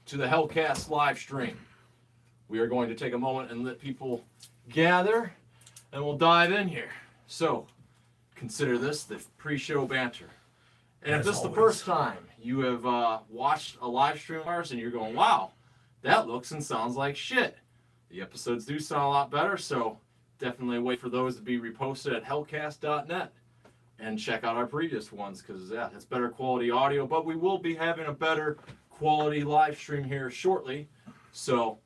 to the Hellcast live stream. We are going to take a moment and let people gather, and we'll dive in here. So, consider this the pre-show banter. And if this is the first time you have watched a live stream of ours and you're going, wow, that looks and sounds like shit. The episodes do sound a lot better, so definitely wait for those to be reposted at hellcast.net. And check out our previous ones, because yeah, it's better quality audio. But we will be having a better quality live stream here shortly. So,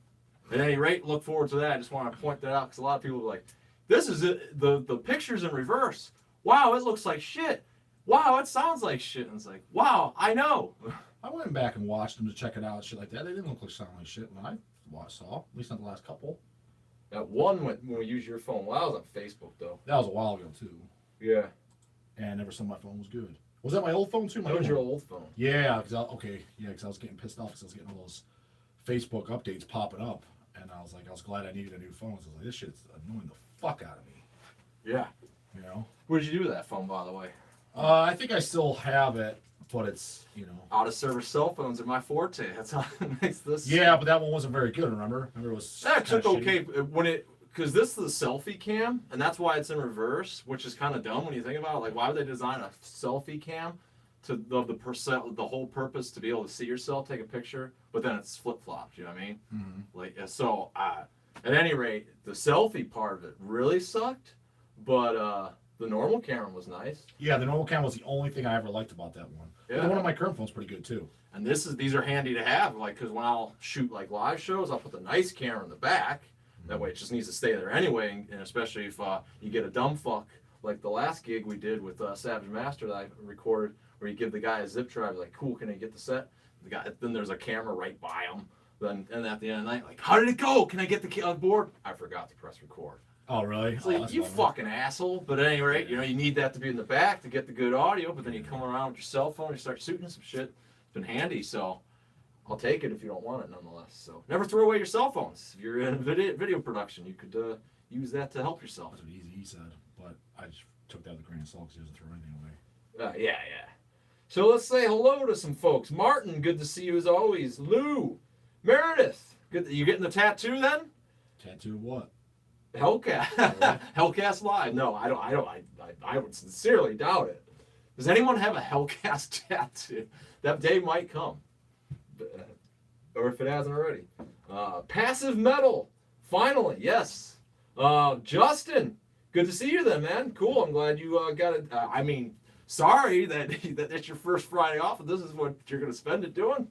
at any rate, look forward to that. I just want to point that out, because a lot of people are like, this is it. The picture's in reverse. Wow, it looks like shit. Wow, it sounds like shit. And it's like, wow, I know. I went back and watched them to check it out and shit like that. They didn't look like sound like shit when I saw. At least not the last couple. That one when we used your phone. Well, I was on Facebook, though. That was a while ago, too. Yeah. And I never saw my phone was good. Was that my old phone, too? That was your old phone. Yeah, because I was getting pissed off because I was getting all those Facebook updates popping up. And I was glad I needed a new phone. So I was like, this shit's annoying the fuck out of me. Yeah. You know? What did you do with that phone, by the way? I think I still have it, but it's, you know. Out of service cell phones are my forte. That's how it makes this. Yeah, but that one wasn't very good, remember? It was. That took okay when it. Because this is the selfie cam, and that's why it's in reverse, which is kind of dumb when you think about it. Like, why would they design a selfie cam to the whole purpose to be able to see yourself, take a picture, but then it's flip-flopped, you know what I mean? Mm-hmm. Like, so, at any rate, the selfie part of it really sucked, but the normal camera was nice. Yeah, the normal camera was the only thing I ever liked about that one. Yeah. The one on my current phone's pretty good, too. And these are handy to have, like, because when I'll shoot, like, live shows, I'll put the nice camera in the back. That way it just needs to stay there anyway, and especially if you get a dumb fuck, like the last gig we did with Savage Master that I recorded, where you give the guy a zip drive, like, cool, can I get the set? Then there's a camera right by him. And at the end of the night, like, how did it go? Can I get the on board? I forgot to press record. Oh, really? It's like, you fucking asshole. But at any rate, you know, you need that to be in the back to get the good audio, but then you come around with your cell phone, you start shooting some shit. It's been handy, so I'll take it if you don't want it, nonetheless. So never throw away your cell phones. If you're in video production, you could use that to help yourself. That's what he said, but I just took that with a grain of salt because he doesn't throw anything away. Yeah. So let's say hello to some folks. Martin, good to see you as always. Lou, Meredith, good. You getting the tattoo then? Tattoo of what? Hellcast. Hellcast Live. No, I don't. I would sincerely doubt it. Does anyone have a Hellcast tattoo? That day might come. Or if it hasn't already. Passive Metal, finally, yes. Justin, good to see you then, man. Cool, I'm glad you got it. Sorry that that's your first Friday off, and this is what you're going to spend it doing.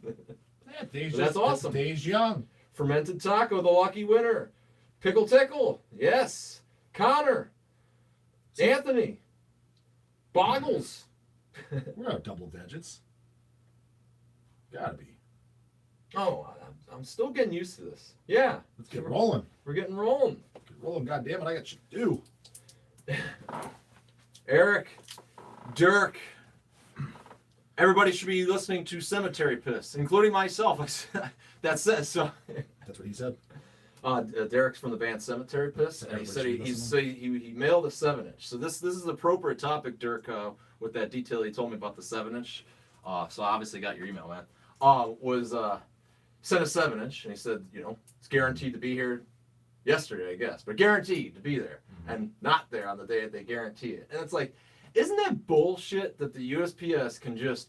That's awesome. Day's young. Fermented Taco, the lucky winner. Pickle Tickle, yes. Connor, Anthony, Boggles. We're out double digits. Gotta be. Oh, I'm still getting used to this. Yeah. Let's get rolling. We're getting rolling. Get rolling, goddammit, I got shit to do. Eric, Dirk, everybody should be listening to Cemetery Piss, including myself. That's it. So that's what he said. Derek's from the band Cemetery Piss, and he said he mailed a 7-inch. So this is an appropriate topic, Dirk, with that detail he told me about the 7-inch. So I obviously got your email, man. Sent a 7-inch, and he said, you know, it's guaranteed to be here yesterday, I guess, but guaranteed to be there, and not there on the day that they guarantee it. And it's like, isn't that bullshit that the USPS can just,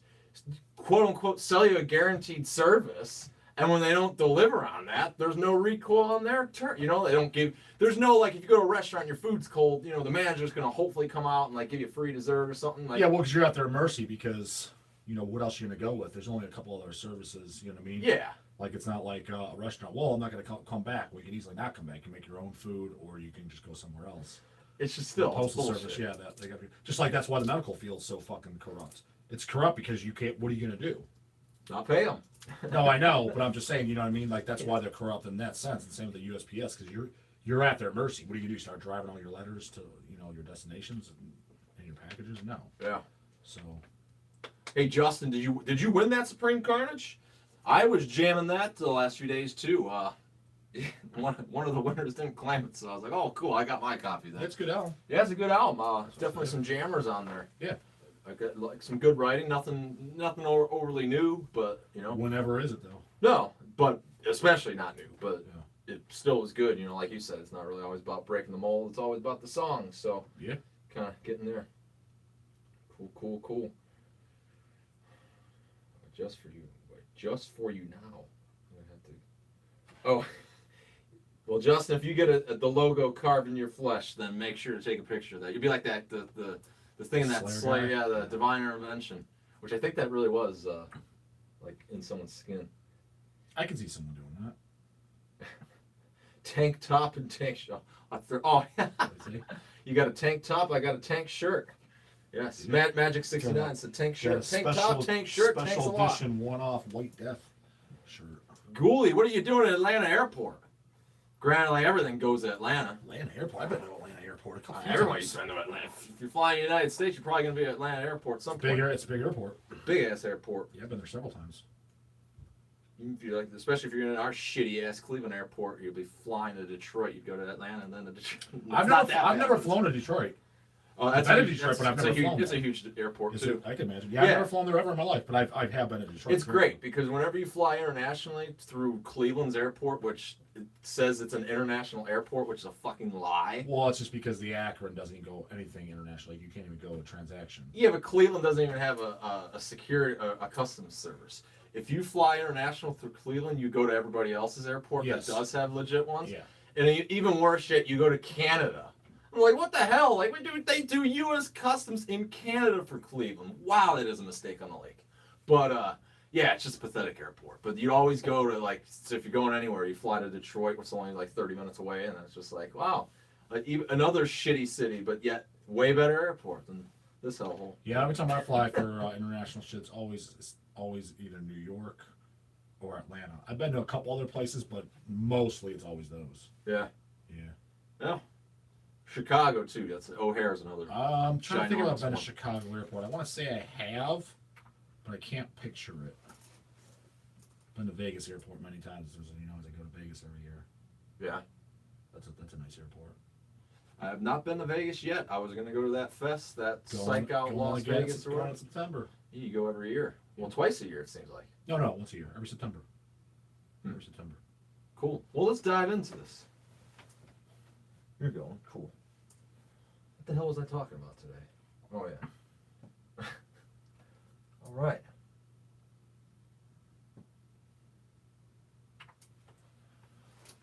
quote unquote, sell you a guaranteed service, and when they don't deliver on that, there's no recoil on their turn. You know, they don't give, there's no, like, if you go to a restaurant and your food's cold, you know, the manager's going to hopefully come out and, like, give you free dessert or something. Like, yeah, well, because you're at their mercy, because, you know, what else are you going to go with? There's only a couple other services, you know what I mean? Yeah. Like, it's not like a restaurant. Well, I'm not going to come back. We can easily not come back. You can make your own food, or you can just go somewhere else. It's just still Postal Service, yeah. They got just like that's why the medical field's so fucking corrupt. It's corrupt because you can't. What are you going to do? Not pay them. No, I know, but I'm just saying. You know what I mean? Like that's why they're corrupt in that sense. And same with the USPS, because you're at their mercy. What are you going to do? Start driving all your letters to your destinations and your packages? No. Yeah. So. Hey Justin, did you win that Supreme Carnage? I was jamming that the last few days too. One of the winners didn't claim it, so I was like, "Oh, cool! I got my copy." Then That's a good album. Yeah, it's a good album. Definitely some jammers on there. Yeah, I got like some good writing. Nothing overly new, but you know. Whenever is it though? No, but especially not new. But it still was good. You know, like you said, it's not really always about breaking the mold. It's always about the song. So yeah, kind of getting there. Cool. Just for you. Just for you now. I'm gonna have to. Oh. Well, Justin, if you get the logo carved in your flesh, then make sure to take a picture of that. You'll be like that the thing in that Slayer, yeah, the Divine Intervention, which I think that really was like in someone's skin. I can see someone doing that. Tank top and tank shirt. Oh, you got a tank top. I got a tank shirt. Yes, Magic 69. It's a tank shirt. Tank top, tank shirt. Special edition one-off white death shirt. Ghoulie, what are you doing at Atlanta Airport? Granted, like everything goes to Atlanta. Atlanta Airport. I've been to Atlanta Airport a couple times. Everybody's been to Atlanta. If you're flying to the United States, you're probably going to be at Atlanta Airport some point. It's a big airport. Big ass airport. Yeah, I've been there several times. If you like, especially if you're in our shitty ass Cleveland airport, you'll be flying to Detroit. You'd go to Atlanta and then to Detroit. I've never flown to Detroit. Oh, that's I've been to Detroit, but I've never flown. It's a huge airport too. I can imagine. Yeah, I've never flown there ever in my life, but I have been to Detroit. It's great because whenever you fly internationally through Cleveland's airport, which it says it's an international airport, which is a fucking lie. Well, it's just because the Akron doesn't even go anything international. Like you can't even go a transaction. Yeah, but Cleveland doesn't even have a customs service. If you fly international through Cleveland, you go to everybody else's airport that does have legit ones. Yeah. And even worse shit, you go to Canada. I'm like, what the hell? Like, they do U.S. customs in Canada for Cleveland. Wow, that is a mistake on the lake. But, yeah, it's just a pathetic airport. But you always go to, like, so if you're going anywhere, you fly to Detroit, which is only, like, 30 minutes away, and it's just like, wow. Like, even another shitty city, but yet way better airport than this hellhole. Yeah, every time I fly for international shit, it's always either New York or Atlanta. I've been to a couple other places, but mostly it's always those. Yeah. Yeah. Chicago too. That's O'Hare's another. I'm trying to think if I've been to one. Chicago airport. I want to say I have, but I can't picture it. Been to Vegas airport many times. As you know, as I go to Vegas every year. Yeah. That's a nice airport. I have not been to Vegas yet. I was going to go to that fest, that Psych Out Las Vegas or whatever. what? September. You go every year. Well, twice a year it seems like. No, once a year. Every September. Every September. Cool. Well, let's dive into this. You're going. Cool. What the hell was I talking about today? Oh, yeah. All right.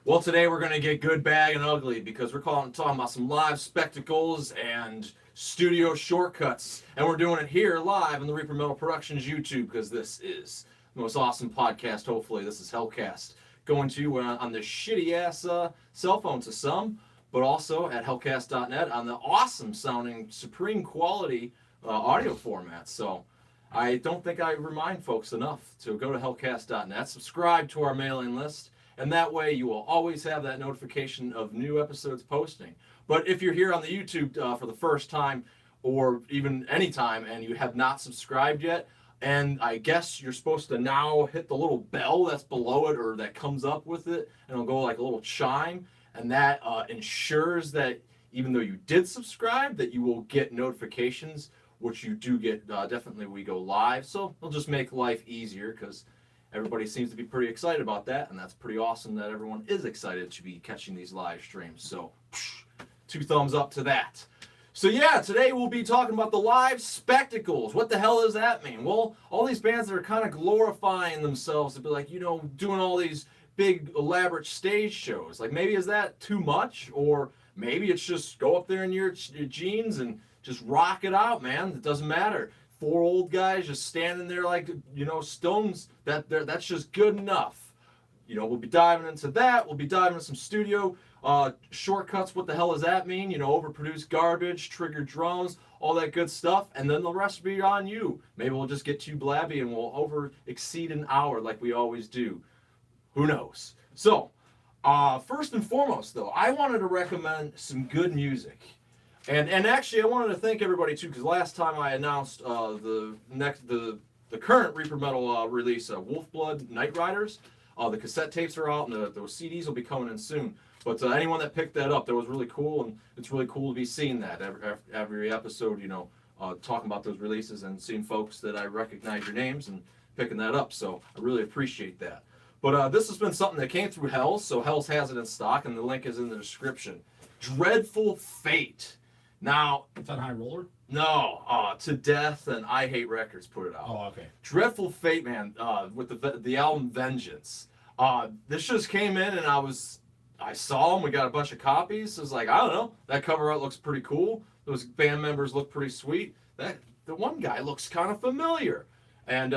Well, today we're going to get good, bad, and ugly because we're talking about some live spectacles and studio shortcuts. And we're doing it here live on the Reaper Metal Productions YouTube because this is the most awesome podcast, hopefully. This is Hellcast. Going to you on this shitty-ass cell phone to some, but also at hellcast.net on the awesome sounding supreme quality audio format. So I don't think I remind folks enough to go to hellcast.net, subscribe to our mailing list, and that way you will always have that notification of new episodes posting. But if you're here on the YouTube for the first time or even any time and you have not subscribed yet, and I guess you're supposed to now hit the little bell that's below it or that comes up with it, and it'll go like a little chime. And that ensures that even though you did subscribe, that you will get notifications, which you do get definitely when we go live. So it'll just make life easier because everybody seems to be pretty excited about that. And that's pretty awesome that everyone is excited to be catching these live streams. So 2 thumbs up to that. So yeah, today we'll be talking about the live spectacles. What the hell does that mean? Well, all these bands that are kind of glorifying themselves to be like, doing all these big elaborate stage shows. Like maybe is that too much, or maybe it's just go up there in your jeans and just rock it out, man. It doesn't matter. 4 old guys just standing there like stones. That's just good enough. We'll be diving into that. We'll be diving into some studio shortcuts. What the hell does that mean? Overproduced garbage, triggered drums, all that good stuff, and then the rest will be on you. Maybe we'll just get too blabby and we'll over exceed an hour like we always do. Who knows? So, first and foremost, though, I wanted to recommend some good music. And actually, I wanted to thank everybody, too, because last time I announced the current Reaper Metal release, Wolfblood Night Riders. The cassette tapes are out, and those CDs will be coming in soon. But anyone that picked that up, that was really cool, and it's really cool to be seeing that every episode, talking about those releases and seeing folks that I recognize your names and picking that up. So I really appreciate that. But this has been something that came through Hells, so Hells has it in stock, and the link is in the description. Dreadful Fate. Now, It's on High Roller? no, To Death and I Hate Records put it out. Oh, okay. Dreadful Fate, man, with the album Vengeance. This just came in, and I saw them. We got a bunch of copies. I was like, I don't know. That cover art looks pretty cool. Those band members look pretty sweet. The one guy looks kind of familiar, and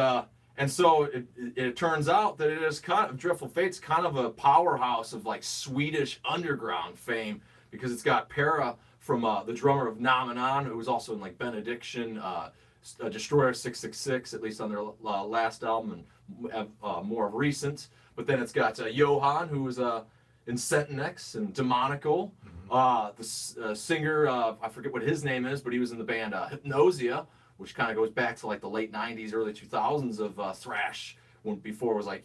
so it turns out that it is kind of Dreadful Fate's kind of a powerhouse of like Swedish underground fame, because it's got Para from the drummer of Nomenon, who was also in like Benediction, Destroyer 666, at least on their last album, and more recent. But then it's got Johan, who was in Sentinex and Demonical. The singer, I forget what his name is, but he was in the band Hypnosia, which kind of goes back to like the late 90s, early 2000s of thrash, when before it was like,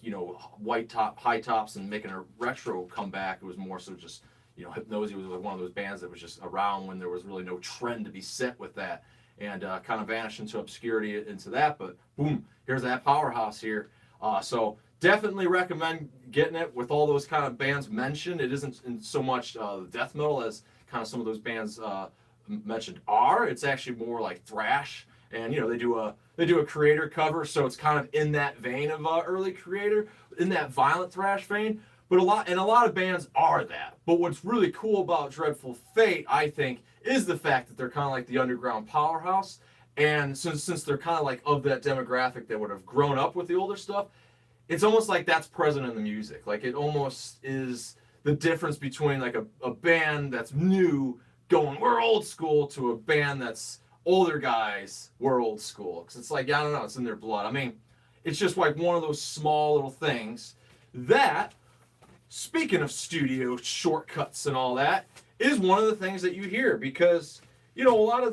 high tops and making a retro comeback. It was more so just, Hypnosia was like one of those bands that was just around when there was really no trend to be set with that, and kind of vanished into obscurity into that. But boom, here's that powerhouse here. So definitely recommend getting it with all those kind of bands mentioned. It isn't in so much death metal as kind of some of those bands mentioned are. It's actually more like thrash, and they do a Creator cover, so it's kind of in that vein of early Creator, in that violent thrash vein. But a lot of bands are that. But what's really cool about Dreadful Fate, I think, is the fact that they're kind of like the underground powerhouse, and since they're kind of like of that demographic that would have grown up with the older stuff, it's almost like that's present in the music. Like it almost is the difference between like a band that's new going, we're old school, to a band that's older guys, we're old school. Because it's like, I don't know, it's in their blood. I mean, it's just like one of those small little things that, speaking of studio shortcuts and all that, is one of the things that you hear, because a lot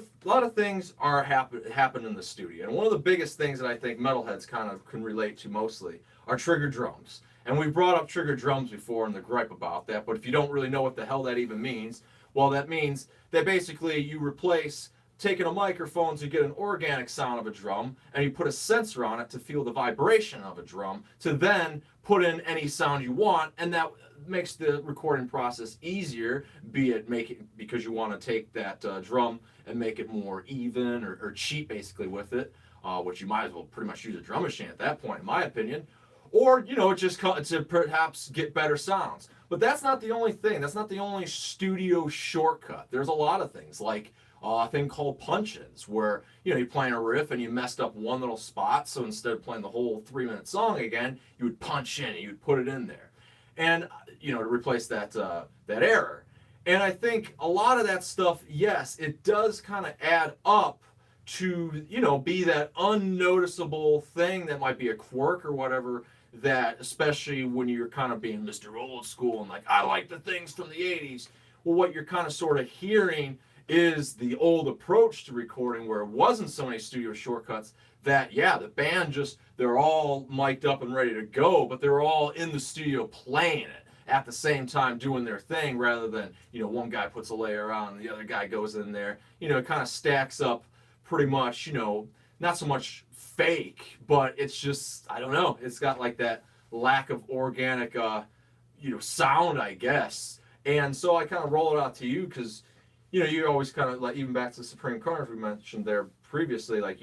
of things are happen in the studio. And one of the biggest things that I think metalheads kind of can relate to mostly are trigger drums. And we've brought up trigger drums before and the gripe about that, but if you don't really know what the hell that even means, well, that means that basically you replace taking a microphone to get an organic sound of a drum, and you put a sensor on it to feel the vibration of a drum, to then put in any sound you want, and that makes the recording process easier, be it because you want to take that drum and make it more even or cheap basically with it, which you might as well pretty much use a drum machine at that point, in my opinion. Or, just to perhaps get better sounds. But that's not the only thing. That's not the only studio shortcut. There's a lot of things, like a thing called punch-ins, where, you're playing a riff and you messed up one little spot, so instead of playing the whole 3-minute song again, you would punch in and you'd put it in there. And, to replace that error. And I think a lot of that stuff, yes, it does kind of add up to, be that unnoticeable thing that might be a quirk or whatever, that especially when you're kind of being Mr. Old School and like, I like the things from the 80s. Well, what you're kind of sort of hearing is the old approach to recording, where it wasn't so many studio shortcuts, that, the band they're all mic'd up and ready to go, but they're all in the studio playing it at the same time, doing their thing, rather than, one guy puts a layer on and the other guy goes in there. It kind of stacks up pretty much, not so much fake, but it's just, I don't know, it's got like that lack of organic, sound, I guess. And so I kind of roll it out to you, because, you always kind of, like, even back to Supreme Carnage we mentioned there previously, like,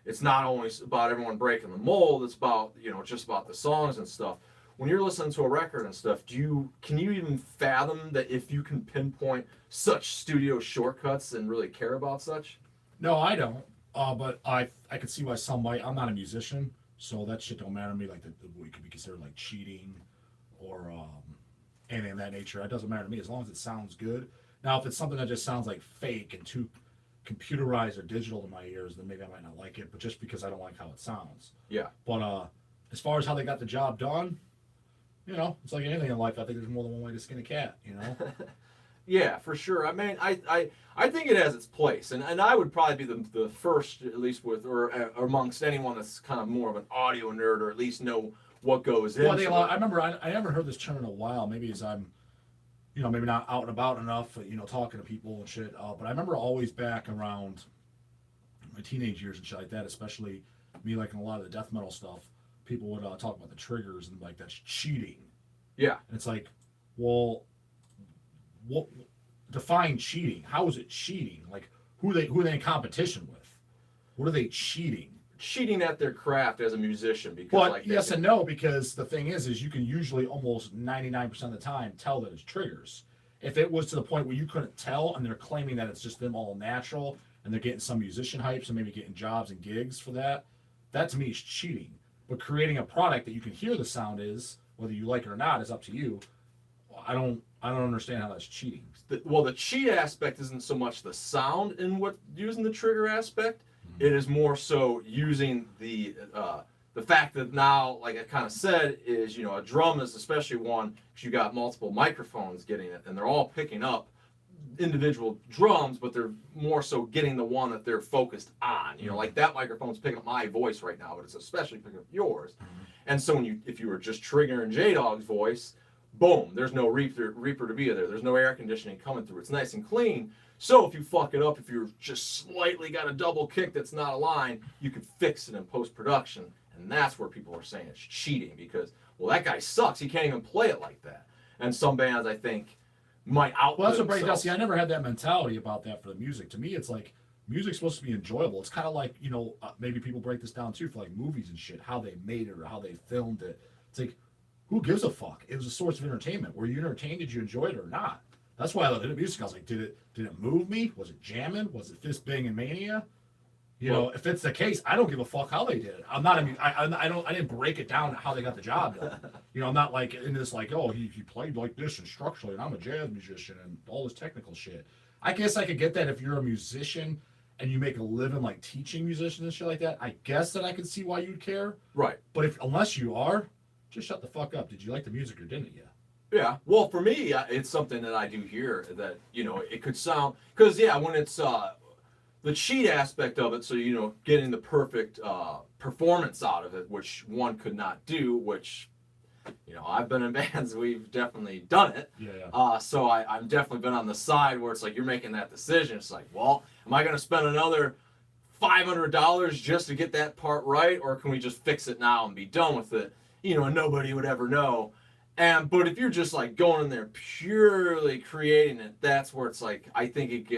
it's not only about everyone breaking the mold, it's about, just about the songs and stuff. When you're listening to a record and stuff, can you even fathom that if you can pinpoint such studio shortcuts and really care about such? No, I don't. But I could see why some might. I'm not a musician, so that shit don't matter to me. Like it could be considered like cheating or anything of that nature. It doesn't matter to me as long as it sounds good. Now, if it's something that just sounds like fake and too computerized or digital to my ears, then maybe I might not like it. But just because I don't like how it sounds. Yeah. But as far as how they got the job done, it's like anything in life. I think there's more than one way to skin a cat. Yeah, for sure. I mean, I think it has its place, and I would probably be the first, at least or amongst anyone that's kind of more of an audio nerd, or at least know what goes into it. I remember I haven't heard this term in a while. Maybe as I'm, maybe not out and about enough, talking to people and shit. But I remember always back around my teenage years and shit like that, especially me liking a lot of the death metal stuff. people would talk about the triggers and like that's cheating. Yeah. And it's like, well, what define cheating? How is it cheating? Like who are they in competition with? What are they cheating? Cheating at their craft as a musician, because But like yes and no, because the thing is you can usually almost 99% of the time tell that it's triggers. If it was to the point where you couldn't tell and they're claiming that it's just them all natural and they're getting some musician hypes and maybe getting jobs and gigs for that, that to me is cheating. But creating a product that you can hear the sound is, whether you like it or not, is up to you. I don't understand how that's cheating. The cheat aspect isn't so much the sound in what using the trigger aspect. It is more so using the fact that now, like I kind of said, is a drum is especially one because you got multiple microphones getting it, and they're all picking up individual drums, but they're more so getting the one that they're focused on. Like that microphone's picking up my voice right now, but it's especially picking up yours. And so if you were just triggering J-Dog's voice, boom, there's no Reaper to be there. There's no air conditioning coming through. It's nice and clean. So if you fuck it up, if you're just slightly got a double kick that's not aligned, you can fix it in post-production. And that's where people are saying it's cheating because, well, that guy sucks. He can't even play it like that. And some bands, I think, might outplay Well, that's what Bret does. themselves. See, I never had that mentality about that for the music. To me, it's like music's supposed to be enjoyable. It's kind of like, maybe people break this down too for like movies and shit, how they made it or how they filmed it. It's like, who gives a fuck? It was a source of entertainment. Were you entertained? Did you enjoy it or not? That's why I looked at the music. I was like, did it move me? Was it jamming? Was it fist banging mania? If it's the case, I don't give a fuck how they did it. I'm not. I didn't break it down how they got the job done. I'm not like into this like, oh, he played like this and structurally, and I'm a jazz musician and all this technical shit. I guess I could get that if you're a musician and you make a living like teaching musicians and shit like that. I guess that I could see why you'd care. Right. But unless you are, just shut the fuck up. Did you like the music or didn't you? Yeah, well, for me, it's something that I do here that, it could sound, because, when it's the cheat aspect of it, so, getting the perfect performance out of it, which one could not do, which, I've been in bands, we've definitely done it. Yeah. So I've definitely been on the side where it's like, you're making that decision. It's like, well, am I going to spend another $500 just to get that part right, or can we just fix it now and be done with it? And nobody would ever know. But if you're just like going in there purely creating it, that's where it's like, I think it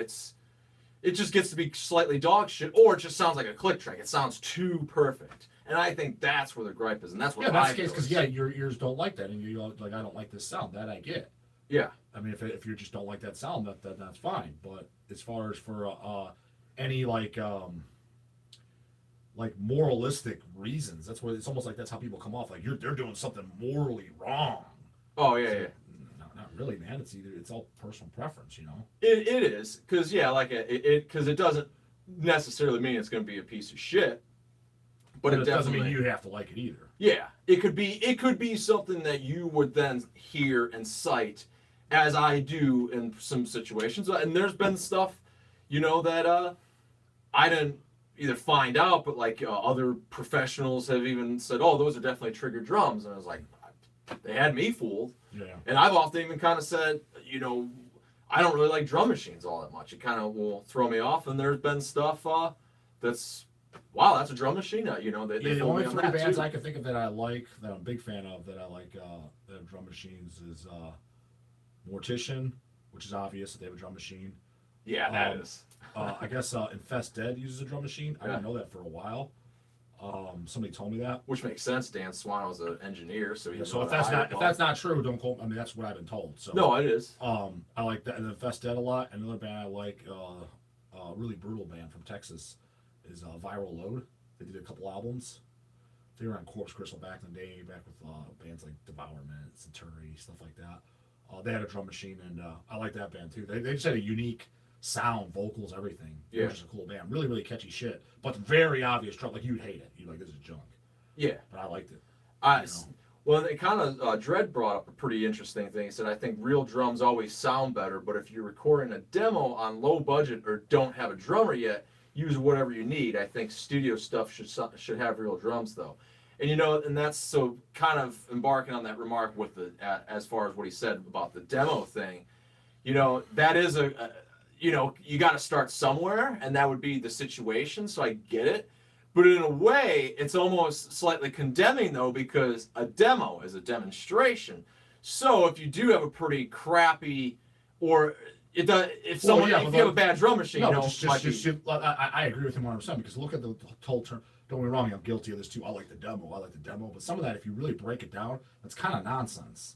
just gets to be slightly dog shit, or it just sounds like a click track. It sounds too perfect. And I think that's where the gripe is, and that's what that's the case, because your ears don't like that, and you're like, I don't like this sound. That I get. Yeah. I mean, if you just don't like that sound, that's fine. But as far as for any like moralistic reasons, that's what it's almost like. That's how people come off. Like they're doing something morally wrong. Oh yeah. Not really, man. It's all personal preference, It is, because because it doesn't necessarily mean it's going to be a piece of shit. But it doesn't mean you have to like it either. Yeah, it could be something that you would then hear and cite, as I do in some situations. And there's been stuff, that I didn't either find out, but like other professionals have even said, "Oh, those are definitely triggered drums," and I was like, they had me fooled. Yeah. And I've often even kind of said, I don't really like drum machines all that much. It kind of will throw me off. And there's been stuff that's. Wow, that's a drum machine. They the only three bands too. I can think of that I like, that I'm a big fan of, that I like that have drum machines is Mortician, which is obvious that they have a drum machine. Yeah, that is. I guess Infest Dead uses a drum machine. I didn't know that for a while. Somebody told me that. Which makes sense. Dan Swan was an engineer, so he. So if that's not true, don't quote. I mean, that's what I've been told. So no, it is. I like that, and Infest Dead a lot. Another band I like, a really brutal band from Texas, is Viral Load. They did a couple albums. They were on Corpse Crystal back in the day, back with bands like Devourment, Century, stuff like that. They had a drum machine, and I like that band too. They just had a unique sound, vocals, everything. Yeah. It was just a cool band. Really, really catchy shit. But very obvious drum. Like, you'd hate it. You'd like, this is junk. Yeah. But I liked it. Well, it kind of, Dredd brought up a pretty interesting thing. He said, I think real drums always sound better, but if you're recording a demo on low budget or don't have a drummer yet, use whatever you need. I think studio stuff should have real drums, though. And, and that's so kind of embarking on that remark with as far as what he said about the demo thing, that is you got to start somewhere, and that would be the situation, so I get it. But in a way, it's almost slightly condemning, though, because a demo is a demonstration. So if you do have a pretty crappy, or it does, if someone, if you have a bad drum machine, no, you know, I agree with him 100% because look at the whole term. Don't get me wrong, I'm guilty of this too. I like the demo, but some of that, if you really break it down, that's kind of nonsense.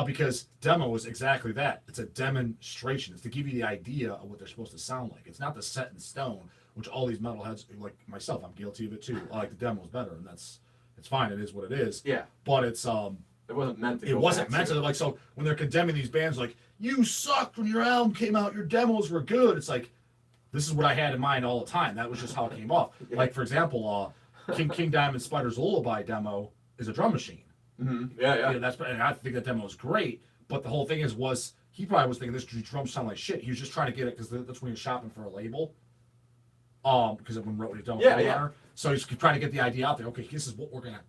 Because demo is exactly that. It's a demonstration. It's to give you the idea of what they're supposed to sound like. It's not the set in stone, which all these metalheads, like myself, I'm guilty of it too. I like the demos better, and it's fine. It is what it is. Yeah. But it's it wasn't meant to. It wasn't meant to. Like, so when they're condemning these bands, like, you sucked when your album came out. Your demos were good. It's like, this is what I had in mind all the time. That was just how it came off. Yeah. Like, for example, King Diamond Spider's Lullaby demo is a drum machine. Mm-hmm. Yeah. And I think that demo is great. But the whole thing was he probably was thinking this drums sound like shit. He was just trying to get it because that's when he was shopping for a label. Because everyone wrote it down. Yeah. So he's trying to get the idea out there. Okay, this is what we're gonna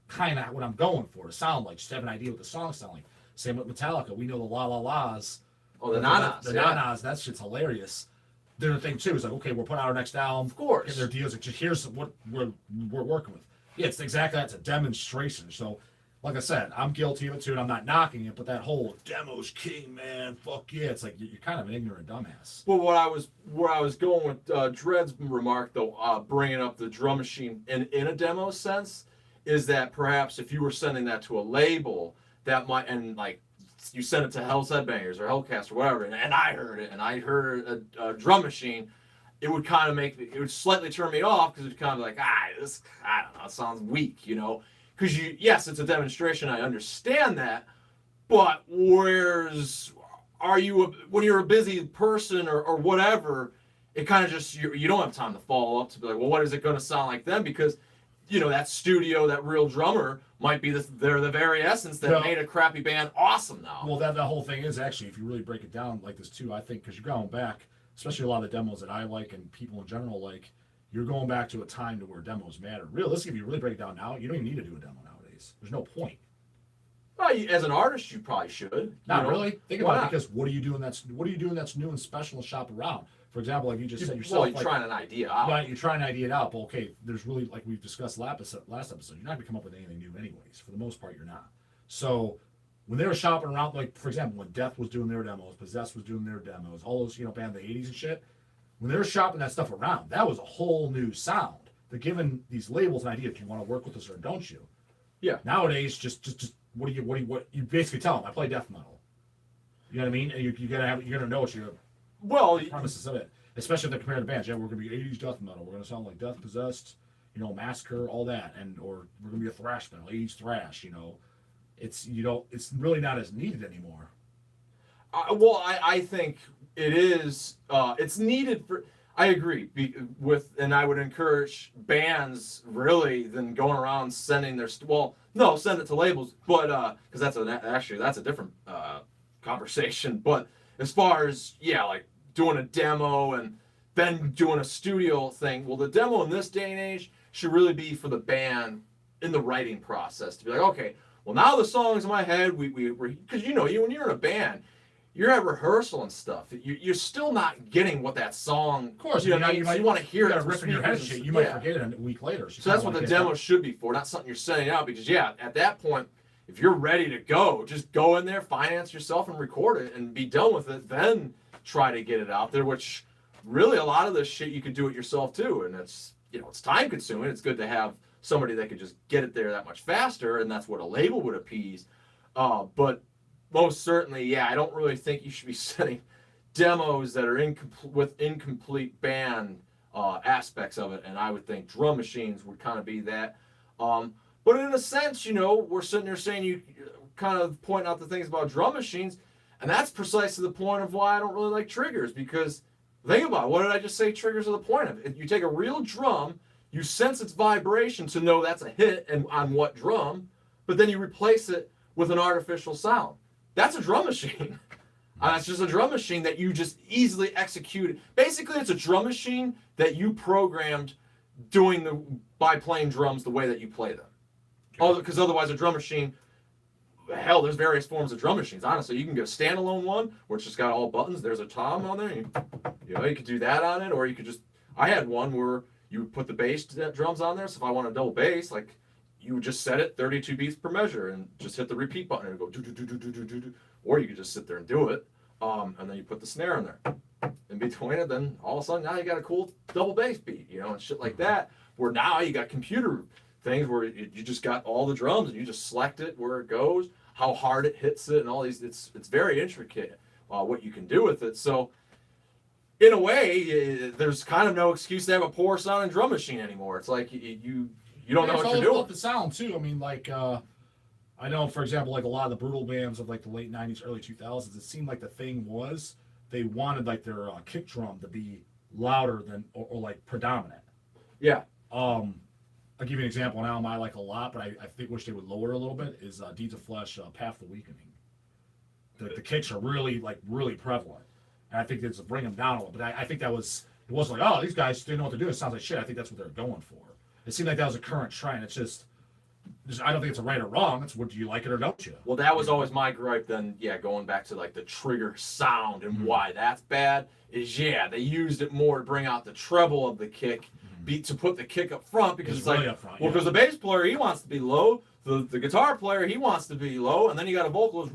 what I'm going for to sound like. Just have an idea what the songs sound like. Same with Metallica. We know the la la las. Oh, the nanas. The nanas. That shit's hilarious. Their thing too is like, okay, we're putting out our next album. Of course. And their deals like, just here's what we're working with. Yeah, it's exactly that. It's a demonstration. So, like I said, I'm guilty of it too, and I'm not knocking it. But that whole demo's king, man, fuck yeah, it's like you're kind of an ignorant dumbass. Well, where I was going with Dred's remark though, bringing up the drum machine in a demo sense, is that perhaps if you were sending that to a label, that might, and like you send it to Hells Headbangers or Hellcast or whatever, and I heard it, and I heard a drum machine, it would kind of it would slightly turn me off because it's kind of like, I don't know, it sounds weak, you know. Because yes, it's a demonstration. I understand that, but when you're a busy person or whatever, it kind of just you don't have time to follow up to be like, well, what is it going to sound like then? Because that studio, that real drummer might be they're the very essence that made a crappy band awesome now. Well, the whole thing is actually, if you really break it down like this too, I think because you're going back, especially a lot of the demos that I like and people in general like. You're going back to a time to where demos matter. Realistically, if you really break it down now, you don't even need to do a demo nowadays. There's no point. Well, as an artist, you probably should. Not really. Think about it, because what are you doing that's new and special and shop around? For example, like you just said yourself. Well, you're trying an idea out. Right, you're trying an idea out, but okay, there's really, like we've discussed last episode, you're not going to come up with anything new anyways. For the most part, you're not. So when they were shopping around, like, for example, when Death was doing their demos, Possessed was doing their demos, all those, band of the 80s and shit, when they were shopping that stuff around, that was a whole new sound. They're giving these labels an idea. Do you want to work with us or don't you? Yeah. Nowadays, just what you basically tell them? I play death metal. You know what I mean? And you're gonna know what the premises of it. Especially if they're comparing to bands. Yeah, we're gonna be 80s death metal. We're gonna sound like Death, Possessed, Massacre, all that, or we're gonna be a thrash metal, 80s thrash. It's really not as needed anymore. I think it is. It's needed for. I agree and I would encourage bands really than going around sending their send it to labels, but because that's a different conversation. But as far as like doing a demo and then doing a studio thing, well, the demo in this day and age should really be for the band in the writing process to be like, okay, well now the song's in my head. We because when you're in a band. You're at rehearsal and stuff. You're still not getting what that song. Of course, you want to hear it. Rip in your head shit. You might forget it a week later. So that's what the demo should be for, not something you're sending out. Because at that point, if you're ready to go, just go in there, finance yourself, and record it, and be done with it. Then try to get it out there. Which really, a lot of this shit you could do it yourself too, and it's it's time consuming. It's good to have somebody that could just get it there that much faster, and that's what a label would appease. But most certainly, I don't really think you should be sending demos that are incomplete band aspects of it, and I would think drum machines would kind of be that. But in a sense, we're sitting there saying you kind of pointing out the things about drum machines, and that's precisely the point of why I don't really like triggers, because think about it, what did I just say triggers are the point of it? You take a real drum, you sense its vibration to know that's a hit and on what drum, but then you replace it with an artificial sound. That's a drum machine. It's just a drum machine that you just easily executed. Basically, it's a drum machine that you programmed by playing drums the way that you play them. Because otherwise, a drum machine, hell, there's various forms of drum machines. Honestly, you can get a standalone one where it's just got all buttons. There's a tom on there. You could do that on it, or you could just. I had one where you would put the bass drums on there. So if I want a double bass, like you would just set it 32 beats per measure and just hit the repeat button and go do do do do do do do do. Or you could just sit there and do it, and then you put the snare in there. In between it, then all of a sudden now you got a cool double bass beat, you know, and shit like that. Where now you got computer things where you just got all the drums and you just select it where it goes, how hard it hits it, and all these. It's very intricate what you can do with it. So in a way, there's kind of no excuse to have a poor sounding drum machine anymore. It's like you don't know what you're doing. It's the sound too. I mean, like I know, for example, like a lot of the brutal bands of like the late '90s, early 2000s, it seemed like the thing was they wanted like their kick drum to be louder than or like predominant. Yeah. I'll give you an example. An album I like a lot, but I think wish they would lower a little bit. Is Deeds of Flesh, Path of the Weakening. The kicks are really prevalent, and I think they just bring them down a little. But I think it wasn't like, oh, these guys didn't know what to do. It sounds like shit. I think that's what they're going for. It seemed like that was a current trend. It's just I don't think it's a right or wrong. It's what do you like it or don't you? Well, that was always my gripe. Then going back to like the trigger sound and why that's bad is they used it more to bring out the treble of the kick. To put the kick up front because it's really like, up front, because the bass player, he wants to be low, the guitar player, he wants to be low, and then you got a vocalist,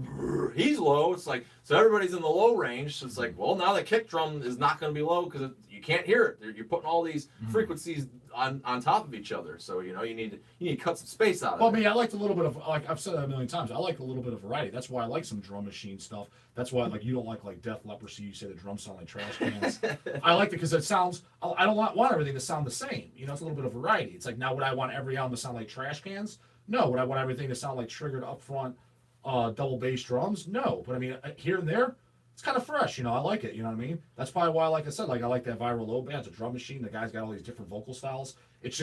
he's low. It's like, so everybody's in the low range. So it's like, well, now the kick drum is not going to be low because you can't hear it. You're putting all these frequencies on top of each other. So you need to cut some space out of it. Well, I mean, I liked a little bit of, like I've said that a million times, I like a little bit of variety. That's why I like some drum machine stuff. That's why, like, you don't like Death Leprosy. You say the drums sound like trash cans. I like it because it sounds, I don't want everything to sound the same. You know, it's a little bit of variety. It's like, now would I want every album to sound like trash cans? No. Would I want everything to sound like triggered up front double bass drums? No. But I mean, here and there, it's kind of fresh. You know, I like it. You know what I mean? That's probably why, like I said, like I like that Viral Low band. It's a drum machine. The guy's got all these different vocal styles. It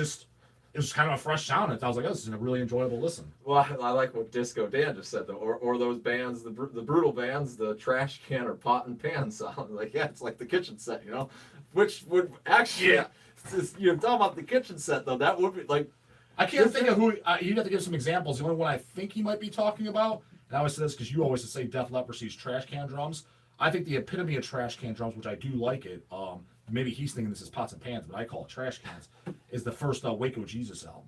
was kind of a fresh sound. And I was like, oh, this is a really enjoyable listen. Well, I like what Disco Dan just said, though. Or those bands, the brutal bands, the trash can or pot and pan sound. Like, it's like the kitchen set, you know? Which would actually, you're talking about the kitchen set, though. That would be like, I can't think of who, you'd have to give some examples. The only one I think he might be talking about, and I always say this because you always say Death Leprosy's trash can drums. I think the epitome of trash can drums, which I do like it, maybe he's thinking this is pots and pans, but I call it trash cans, is the first Waco Jesus album.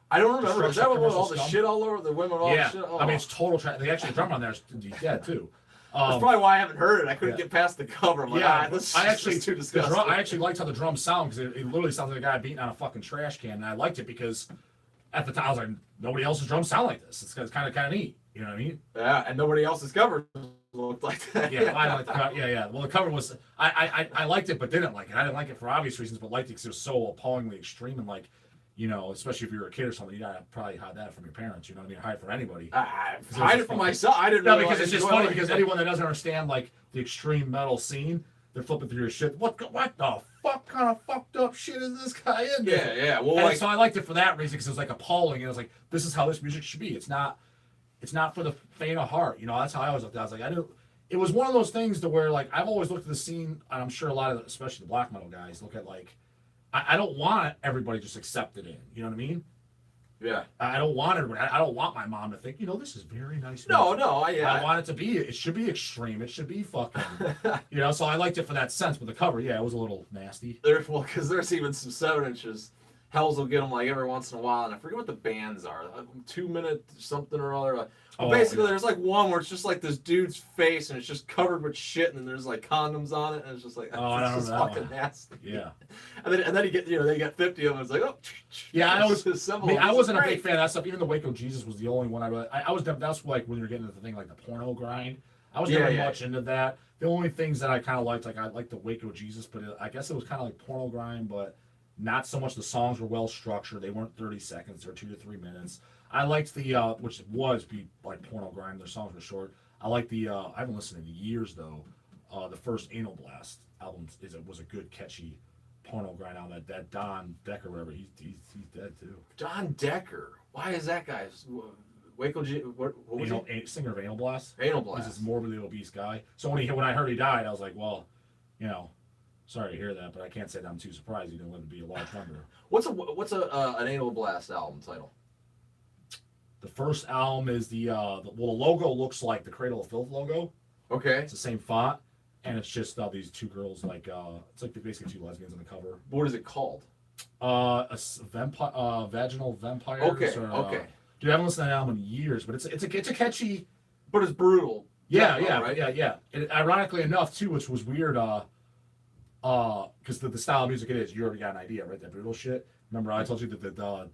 I don't remember. Is that with all the shit all over the women? All the shit? Oh. I mean, it's total trash. The actual drummer on there is dead, too. That's probably why I haven't heard it. I couldn't get past the cover. I'm like, this is too disgusting. I actually liked how the drums sound because it literally sounds like a guy beating on a fucking trash can, and I liked it because at the time I was like, nobody else's drums sound like this. It's kind of neat. You know what I mean? Yeah, and nobody else's cover looked like that. I liked the cover. Yeah. Well, the cover was I liked it, but didn't like it. I didn't like it for obvious reasons, but liked it because it was so appallingly extreme and like, you know, especially if you were a kid or something, you gotta probably hide that from your parents. You know what I mean? Hide it from anybody. Hide it from myself. I didn't know. Because it's just funny because anyone that doesn't understand like the extreme metal scene, they're flipping through your shit. What the fuck kind of fucked up shit is this guy in there? Yeah. Well, so I liked it for that reason because it was like appalling and it was like, this is how this music should be. It's not for the faint of heart. You know, that's how I always looked at it. I was like, it was one of those things to where like I've always looked at the scene, and I'm sure a lot of especially the black metal guys look at like, I don't want everybody just accepted in. You know what I mean? Yeah. I don't want everybody. I don't want my mom to think, you know, this is very nice. No. I want it to be. It should be extreme. It should be fucking. You know. So I liked it for that sense. But the cover, it was a little nasty. Because there's even some 7-inches. Hells will get them like every once in a while, and I forget what the bands are. 2 minute something or other. Basically, there's like one where it's just like this dude's face, and it's just covered with shit, and then there's like condoms on it, and it's just like it's just fucking nasty. Yeah. And then you get they got 50 of them. It's like I wasn't a big fan of that stuff. Even the Waco Jesus was the only one I was. That's like when you're getting into the thing like the Pornogrind. I was never much into that. The only things that I kind of liked, like I liked the Waco Jesus, but I guess it was kind of like Pornogrind, but not so much. The songs were well structured. They weren't 30 seconds or 2 to 3 minutes. I liked the which was like Pornogrind. Their songs were short. I like the I haven't listened in years though. The first Anal Blast album was a good catchy Pornogrind album. That Don Decker, whatever, he's dead too. Don Decker. Why is that guy? Waco what was he? Singer of Anal Blast. Anal Blast. He's this morbidly obese guy. So when I heard he died, I was like, well, you know, sorry to hear that, but I can't say that I'm too surprised. He didn't live to be a large number. What's an Anal Blast album title? The first album is the logo looks like the Cradle of Filth logo. Okay. It's the same font, and it's just these two girls like it's like basically two lesbians on the cover. What is it called? Vaginal Vampires. Okay, Or, okay. dude, I haven't listened to that album in years, but it's a catchy. But it's brutal. Yeah, Death metal, yeah, right? yeah, yeah. And ironically enough, too, which was weird, because the style of music it is, you already got an idea, right? That brutal shit. Remember, I told you that the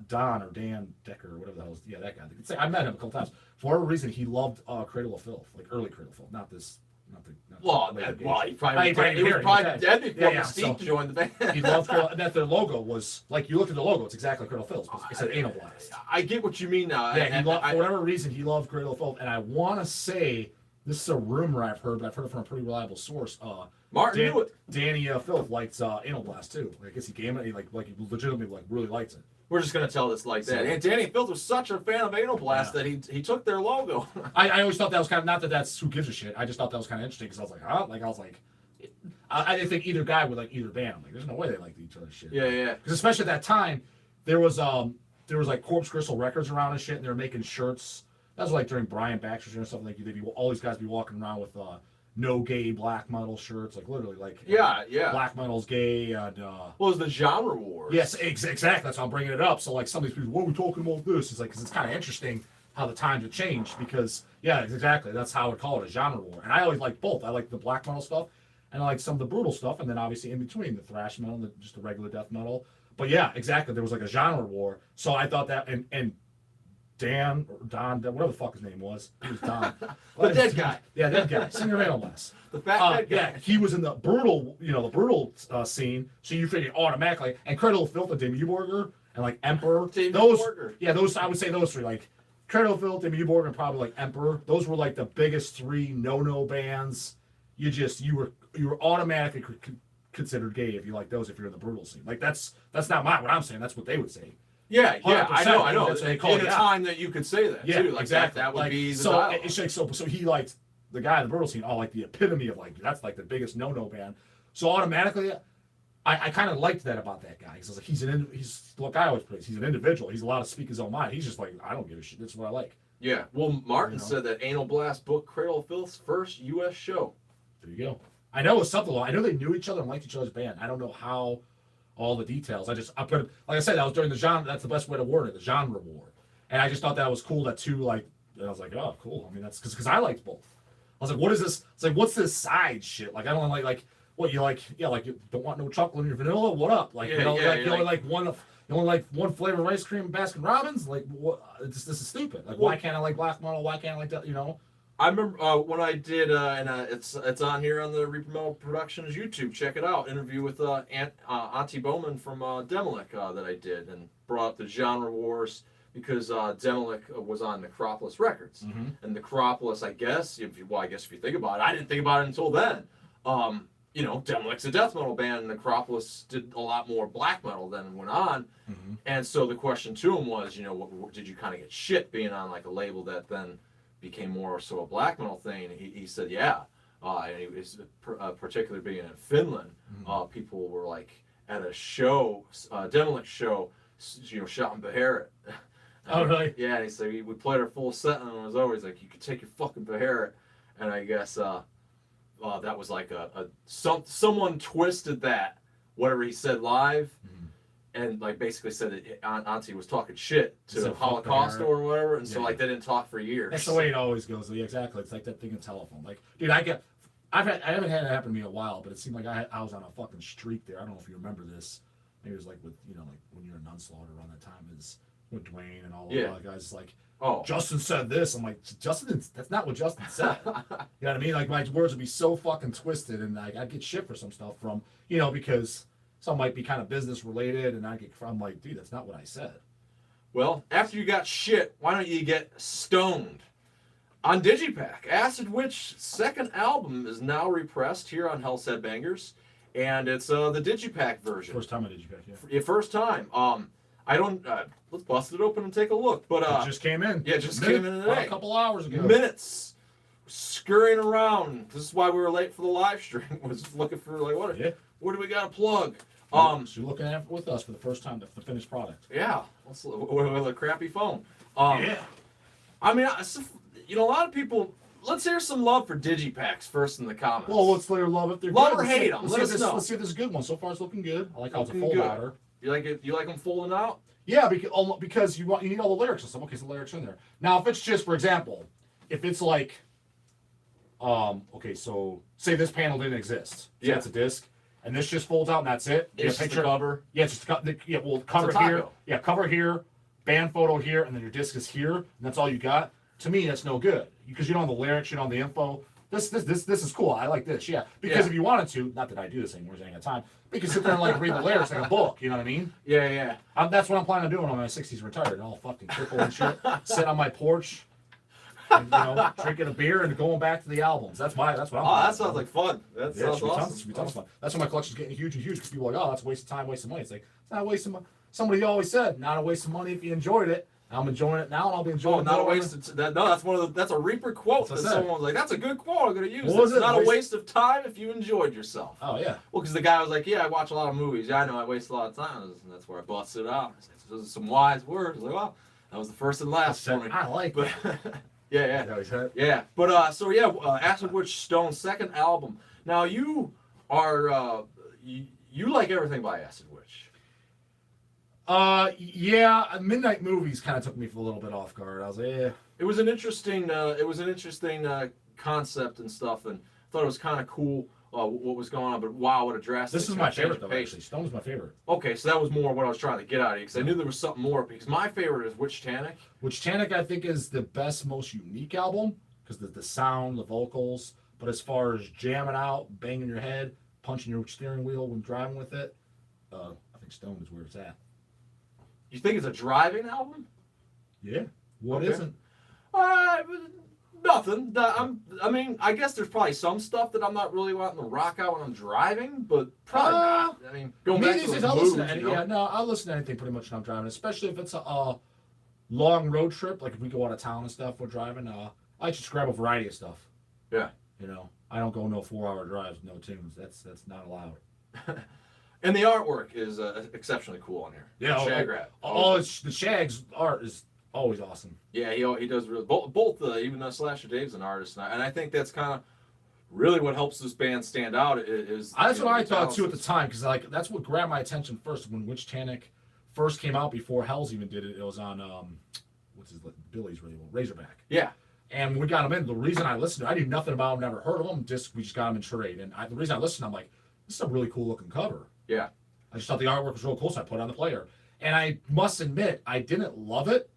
Don or Dan Decker or whatever the hell is, yeah, that guy. I met him a couple times. For whatever reason, he loved Cradle of Filth, like early Cradle of Filth, not this. Well, later he days. probably he was was probably dead before Yeah, Mystique so joined the band. he loved Cradle, and that their logo was like you looked at the logo, it's exactly Cradle of Filth. It said Anal Blast. I get what you mean now. Yeah, for whatever reason, he loved Cradle of Filth, and I want to say this is a rumor I've heard, but I've heard it from a pretty reliable source. Martin knew it. Danny Filth likes Anal Blast too. I guess he gave it. He he legitimately really likes it. We're just gonna tell this like that. And Danny Filth was such a fan of Anal Blast that he took their logo. I always thought that was kind of, not that that's who gives a shit. I just thought that was kind of interesting because I was like, huh? I didn't think either guy would like either band. I'm like, there's no way they like each other's shit. Yeah. Because especially at that time, there was like Corpse Gristle Records around and shit, and they were making shirts. That was like during Brian Baxter's or something. Like all these guys be walking around with no gay black metal shirts, like literally like Yeah. black metal's gay and Well, it was the genre wars. yes, exactly. That's how I'm bringing it up. So like some of these people, what are we talking about this? It's like because it's kind of interesting how the times have changed because yeah, exactly. That's how I would call it, a genre war. And I always like both. I like the black metal stuff and I like some of the brutal stuff, and then obviously in between the thrash metal and just the regular death metal. But yeah, exactly. There was like a genre war. So I thought that and Dan or Don, whatever the fuck his name was. He was Don. The dead guy. Yeah, that guy. Singer of Anal Blast. The fat dead guy. Yeah, he was in the brutal, the brutal scene. So you figure automatically, and Cradle of Filth and Dim Uborger and like Emperor. Those I would say those three, like Cradle of Filth, Dim Uborger, and probably like Emperor. Those were like the biggest three no bands. You were automatically considered gay if you like those if you're in the brutal scene. Like that's not what I'm saying. That's what they would say. Yeah, I know. That's what they call in it, a time that you could say that too. Like exactly. That would be the so. dialogue. It's like so he liked the guy in the brutal scene. Like the epitome of like that's like the biggest no band. So automatically, I kind of liked that about that guy. Because I was like he's what I always praise. He's an individual. He's allowed to speak his own mind. He's just like I don't give a shit. That's what I like. Yeah. Well, Martin said that Anal Blast booked Cradle of Filth's first U.S. show. There you go. I know it was something. I know they knew each other and liked each other's band. I don't know how. All the details. I put it, like I said, that was during the genre. That's the best way to word it, the genre war. And I just thought that was cool. That two, like, and I was like, oh, cool. I mean, that's because I liked both. I was like, what is this? It's like, what's this side shit? Like, I don't like what you like. Yeah, like you don't want no chocolate in your vanilla. What up? Like, you only like one flavor of ice cream, Baskin Robbins. Like, what? This is stupid. Like, why can't I like black metal? Why can't I like that? I remember when I did, and it's on here on the Reaper Metal Productions YouTube. Check it out. Interview with Auntie Bowman from Demolic that I did, and brought up the genre wars because Demolic was on Necropolis Records, and Necropolis, I guess if you think about it, I didn't think about it until then. Demolic's a death metal band, and Necropolis did a lot more black metal than it went on, and so the question to him was, did you kind of get shit being on like a label that then became more so a black metal thing? And he said, yeah. And he was particularly being in Finland. People were like at a show, Demolic show, shouting Beharit. Oh, really? Yeah, and he said we played our full set, and it was always like, you could take your fucking Beharit. And I guess that was like someone twisted that, whatever he said live, and like basically said that Auntie was talking shit to the Holocaust or whatever, and so like they didn't talk for years. That's the way it always goes. Yeah, exactly. It's like that thing in telephone. Like, dude, I haven't had it happen to me in a while, but it seemed like I was on a fucking streak there. I don't know if you remember this. Maybe it was like with like when you're in Nunslaughter around that time is with Dwayne and all the other guys. Like, Justin said this. I'm like, Justin, that's not what Justin said. You know what I mean? Like my words would be so fucking twisted, and like I'd get shit for some stuff from because. Some might be kind of business related, and I'm like, dude, that's not what I said. Well, after you got shit, why don't you get stoned? On digipak, Acid Witch's second album is now repressed here on Hells Headbangers, and it's the digipak version. First time on digipak, yeah. Yeah, first time. I don't. Let's bust it open and take a look. But it just came in. Yeah, it just came in today. A couple hours ago. Minutes. Scurrying around. This is why we were late for the live stream. Was looking for like what do we got to plug? So you're looking at it with us for the first time, the finished product. Yeah, with a crappy phone. I mean, a lot of people let's hear some love for digipaks first in the comments. Well, let's let her love if they're Love good. or hate them. Let us know. Let's see if this is a good one. So far, it's looking good. I like how it's a Looking fold good. outer. You like it? You like them folding out? Yeah, because you need all the lyrics and stuff. Okay, so the lyrics are in there. Now, if it's just, for example, if it's like, okay, so say this panel didn't exist. Yeah. It's a disc, and this just folds out and that's it. It's just the cover. Yeah, it's just cover It's a here. taco. Yeah, cover here, band photo here, and then your disc is here, and that's all you got. To me, that's no good because you don't have the lyrics, you don't have the info. This is cool. I like this. Yeah, because if you wanted to, not that I do this anymore, I ain't got time. But you can sit there and like read the lyrics like a book. You know what I mean? Yeah. That's what I'm planning on doing when I'm in my 60s retired, all fucking crippled and shit. Sit on my porch, and, drinking a beer and going back to the albums. That's what I'm. Oh, planning that on sounds doing. like fun. That sounds awesome. Should be tons of fun. That's why my collection's getting huge and huge because people are like, oh, that's a waste of time, waste of money. It's like it's not a waste of money. Somebody always said, not a waste of money if you enjoyed it. I'm enjoying it now, and I'll be enjoying it. Not a more. waste of that's a Reaper quote. That someone was like, that's a good quote. I'm gonna use it. Was It's it? not a waste of time if you enjoyed yourself. Oh yeah. Well, because the guy was like, yeah, I watch a lot of movies. Yeah, I know I waste a lot of time. And that's where I busted it out. I said, those are some wise words. I was like, well, that was the first and last for me. I like But yeah. that. Said. Yeah, but Acid Witch Stone's second album. Now you are you like everything by Acid Witch. Yeah, Midnight Movies kind of took me for a little bit off guard. I was like, yeah. It was an interesting concept and stuff, and I thought it was kind of cool what was going on. But wow, what a drastic! This is my favorite though. Actually, Stone's my favorite. Okay, so that was more what I was trying to get out of you because I knew there was something more. Because my favorite is Witch Tannic. Witch Tannic, I think, is the best, most unique album because the sound, the vocals. But as far as jamming out, banging your head, punching your steering wheel when driving with it, I think Stone is where it's at. You think it's a driving album? Yeah. What Okay. isn't? Nothing. I mean, I guess there's probably some stuff that I'm not really wanting to rock out when I'm driving, but probably not. I mean, going back to those I'll moves, listen to any, yeah, no, I'll listen to anything pretty much when I'm driving, especially if it's a long road trip, like if we go out of town and stuff, we're driving. I just grab a variety of stuff. Yeah. I don't go no 4-hour drives, no tunes. That's not allowed. And the artwork is exceptionally cool on here. Yeah, Shag Rat. the Shag's art is always awesome. Yeah, he does really both even Slasher Dave's an artist, and I think that's kind of really what helps this band stand out. Is That's what I thought too at the time, because like that's what grabbed my attention first when Witch Tannic first came out before Hells even did it. It was on Billy's label, Razorback. Yeah. And when we got them in, the reason I listened to it, I knew nothing about them, never heard of them. We just got them in trade, and the reason I listened, I'm like, this is a really cool looking cover. Yeah. I just thought the artwork was real cool, so I put it on the player. And I must admit, I didn't love it.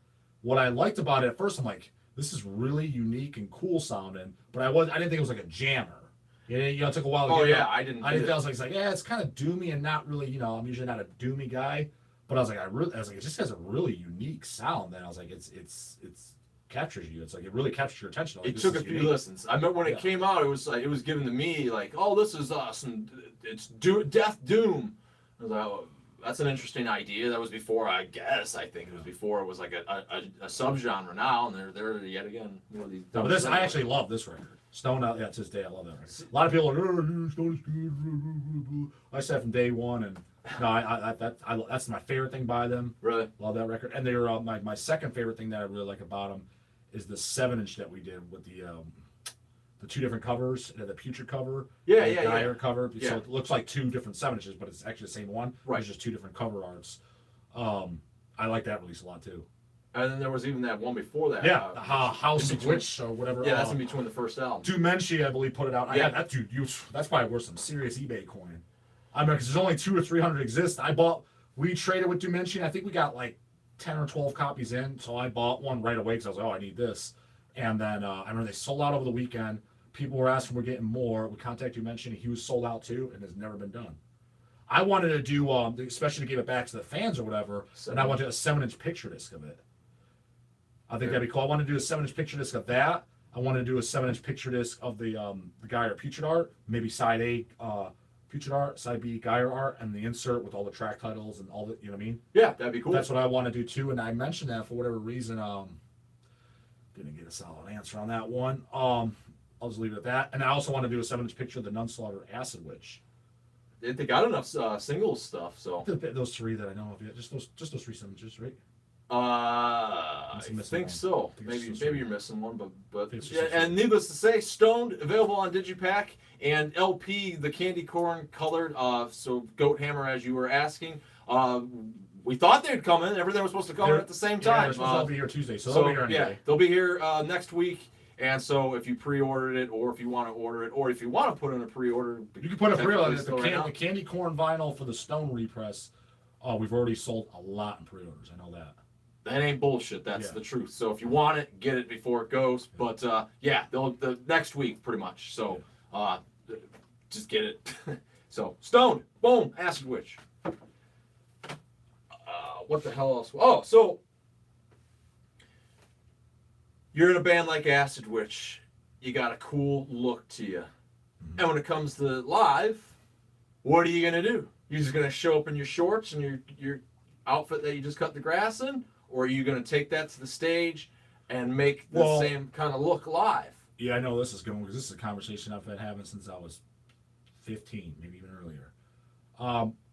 What I liked about it at first, I'm like, this is really unique and cool sounding, but I didn't think it was like a jammer. It took a while to get yeah, I didn't. I was like, yeah, it's kind of doomy and not really, I'm usually not a doomy guy, but I was like, it just has a really unique sound. Then I was like, it's captures you. It's like it really captures your attention. Like, it took a few listens. I remember when it came out, it was given to me like, oh, this is awesome. It's Death Doom. I was like, oh, that's an interesting idea. That was before, I think it was before it was like a subgenre now, and they're yet again these. But I actually love this record. Stone out, yeah, to this day I love that record. A lot of people are like, Stone is good. I said from day one, and no, that's my favorite thing by them. Really love that record. And they're my second favorite thing that I really like about them is the 7-inch that we did with the two different covers, the Putrid cover, the Geyer cover. Yeah. So it looks like two different 7-inches, but it's actually the same one. Right. It's just two different cover arts. I like that release a lot too. And then there was even that one before that. Yeah, House of Witch or whatever. Yeah, that's in between the first album. Dumenshi, I believe, put it out. Yeah. I had that dude. That's probably worth some serious eBay coin. I mean, because there's only 200 or 300 exist. We traded with Dumenshi. I think we got like 10 or 12 copies in, so I bought one right away because I was like, oh, I need this. And then I remember they sold out over the weekend. People were asking, we're getting more. We contacted Dumenshi. He was sold out too, and has never been done. I wanted to do, especially to give it back to the fans or whatever, and I wanted a 7-inch picture disc of it. I think that'd be cool. I want to do a 7-inch picture disc of that. I want to do a 7-inch picture disc of the Geyer Putrid art, maybe side A Putrid art, side B Geyer art, and the insert with all the track titles and all the, you know what I mean? Yeah, that'd be cool. That's what I want to do too. And I mentioned that for whatever reason, didn't get a solid answer on that one. I'll just leave it at that. And I also want to do a 7-inch picture of the Nunslaughter Acid Witch. They got enough singles stuff, so Those three that I know of, yeah, just those 3 7 inches, right? I missing think one. so. I think it's Maybe so maybe you're missing one, but It's yeah. just so And needless to say, Stoned available on digipak and LP, the candy corn colored. So Goat Hammer, as you were asking. We thought they'd come in. Everything was supposed to come in at the same Yeah, time. they're supposed to all be here Tuesday, so they'll be here anyway. Yeah, they'll be here next week. And so if you pre-ordered it, or if you want to order it, or if you want to put in a pre-order, You can put a pre-order. technically The candy corn vinyl for the Stone repress. We've already sold a lot in pre-orders. I know that. That ain't bullshit. That's the truth. So if you want it, get it before it goes. But yeah, the next week pretty much. So just get it. So Stoned, boom, Acid Witch. What the hell else? Oh, so you're in a band like Acid Witch. You got a cool look to you. Mm-hmm. And when it comes to live, what are you gonna do? You're just gonna show up in your shorts and your outfit that you just cut the grass in, or are you gonna take that to the stage and make the same kind of look live? Yeah, I know this is going because this is a conversation I've been having since I was 15, maybe even earlier.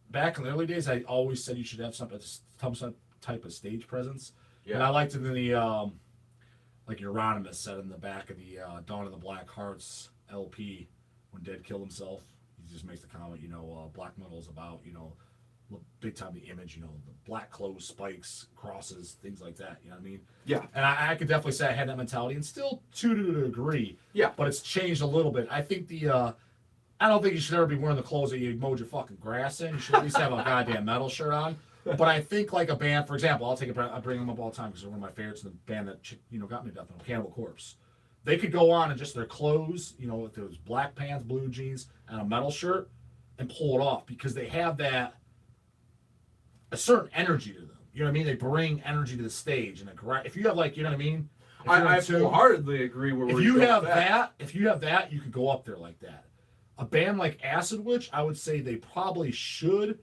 Back in the early days, I always said you should have some type of stage presence. Yeah. And I liked it in the like Euronymous said in the back of the Dawn of the Black Hearts LP when Dead killed himself. He just makes the comment, black metal is about, big time the image, the black clothes, spikes, crosses, things like that. You know what I mean? Yeah. And I could definitely say I had that mentality, and still to a degree. Yeah. But it's changed a little bit. I think I don't think you should ever be wearing the clothes that you mowed your fucking grass in. You should at least have a goddamn metal shirt on. But I think like a band, for example, I bring them up all the time because they're one of my favorites. And the band that got me to death metal, Cannibal Corpse. They could go on in just their clothes, with those black pants, blue jeans, and a metal shirt, and pull it off because they have a certain energy to them. You know what I mean? They bring energy to the stage, and if you have you know what I mean? I wholeheartly agree. If you have that, you could go up there like that. A band like Acid Witch, I would say they probably should.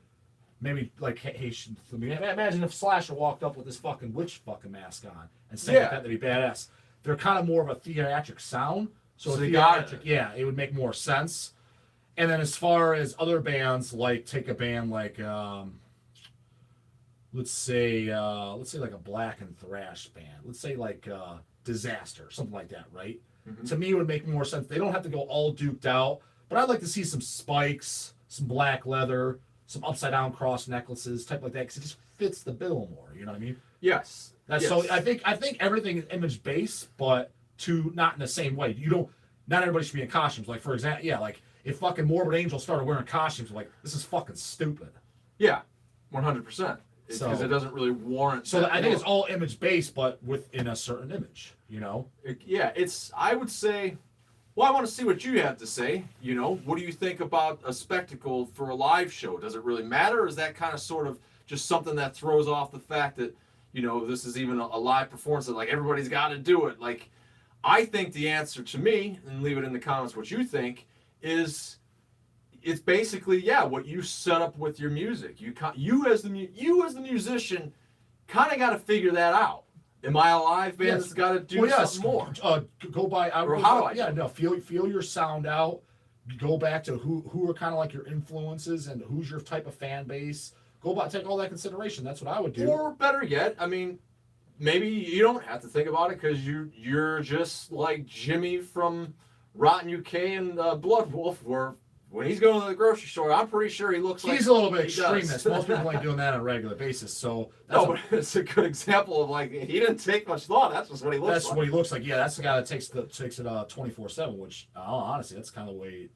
Maybe imagine if Slasher walked up with this fucking witch fucking mask on and sang like that, that'd be badass. They're kind of more of a theatric sound, so theatric, it would make more sense. And then as far as other bands, take a band like let's say like a black and thrash band. Let's say like Disaster, something like that, right? Mm-hmm. To me, it would make more sense. They don't have to go all duped out, but I'd like to see some spikes, some black leather, some upside down cross necklaces, type like that, because it just fits the bill more. You know what I mean? Yes. So I think everything is image based, but not in the same way. Not everybody should be in costumes. Like for example, if fucking Morbid Angel started wearing costumes, this is fucking stupid. Yeah, 100%. Because it doesn't really warrant. So I think it's all image based, but within a certain image. I would say. Well, I want to see what you have to say. What do you think about a spectacle for a live show? Does it really matter, or is that kind of sort of just something that throws off the fact that, this is even a live performance that everybody's got to do it? I think the answer to me, and leave it in the comments what you think, is it's basically what you set up with your music. You as the musician kind of got to figure that out. Am I a live band that's got to do something more? Go by. Feel your sound out. Go back to who are kind of like your influences and who's your type of fan base. Go by, take all that consideration. That's what I would do. Or better yet, maybe you don't have to think about it because you're just like Jimmy from Rotten UK and Blood Wolf, where when he's going to the grocery store, I'm pretty sure he looks like he's a little bit extremist. Most people ain't doing that on a regular basis. So but it's a good example of he didn't take much thought. That's just what he looks like. That's what he looks like. Yeah, that's the guy that takes it 24/7. Which honestly, that's kind of the way.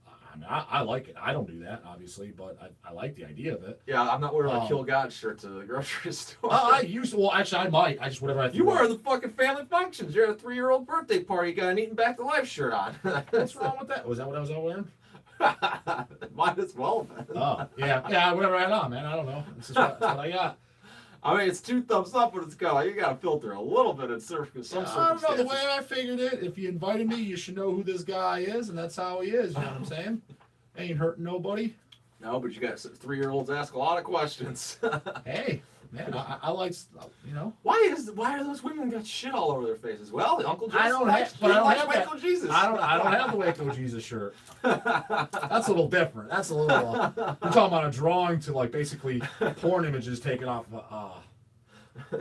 I like it. I don't do that, obviously, but I like the idea of it. Yeah, I'm not wearing a Kill God shirt to the grocery store. Actually, I might. I just whatever I. You wear the fucking family functions. You're at a 3-year-old birthday party. You got an Eating Back to Life shirt on. What's wrong with that? Was that what I was all wearing? Might as well have been. Oh, yeah, whatever I had on, man. I don't know. This is what I got. It's 2 thumbs up, but it's got you got to filter a little bit in some circumstances. I don't know. The way I figured it, if you invited me, you should know who this guy is, and that's how he is. You know what I'm saying? Ain't hurting nobody. No, but you got 3-year-olds ask a lot of questions. Hey, man, I like, Why are those women got shit all over their faces? Well, the Uncle Jesus. I don't have Waco Jesus. I don't have the Waco Jesus shirt. That's a little different. That's a little. We're talking about a drawing to basically porn images taken off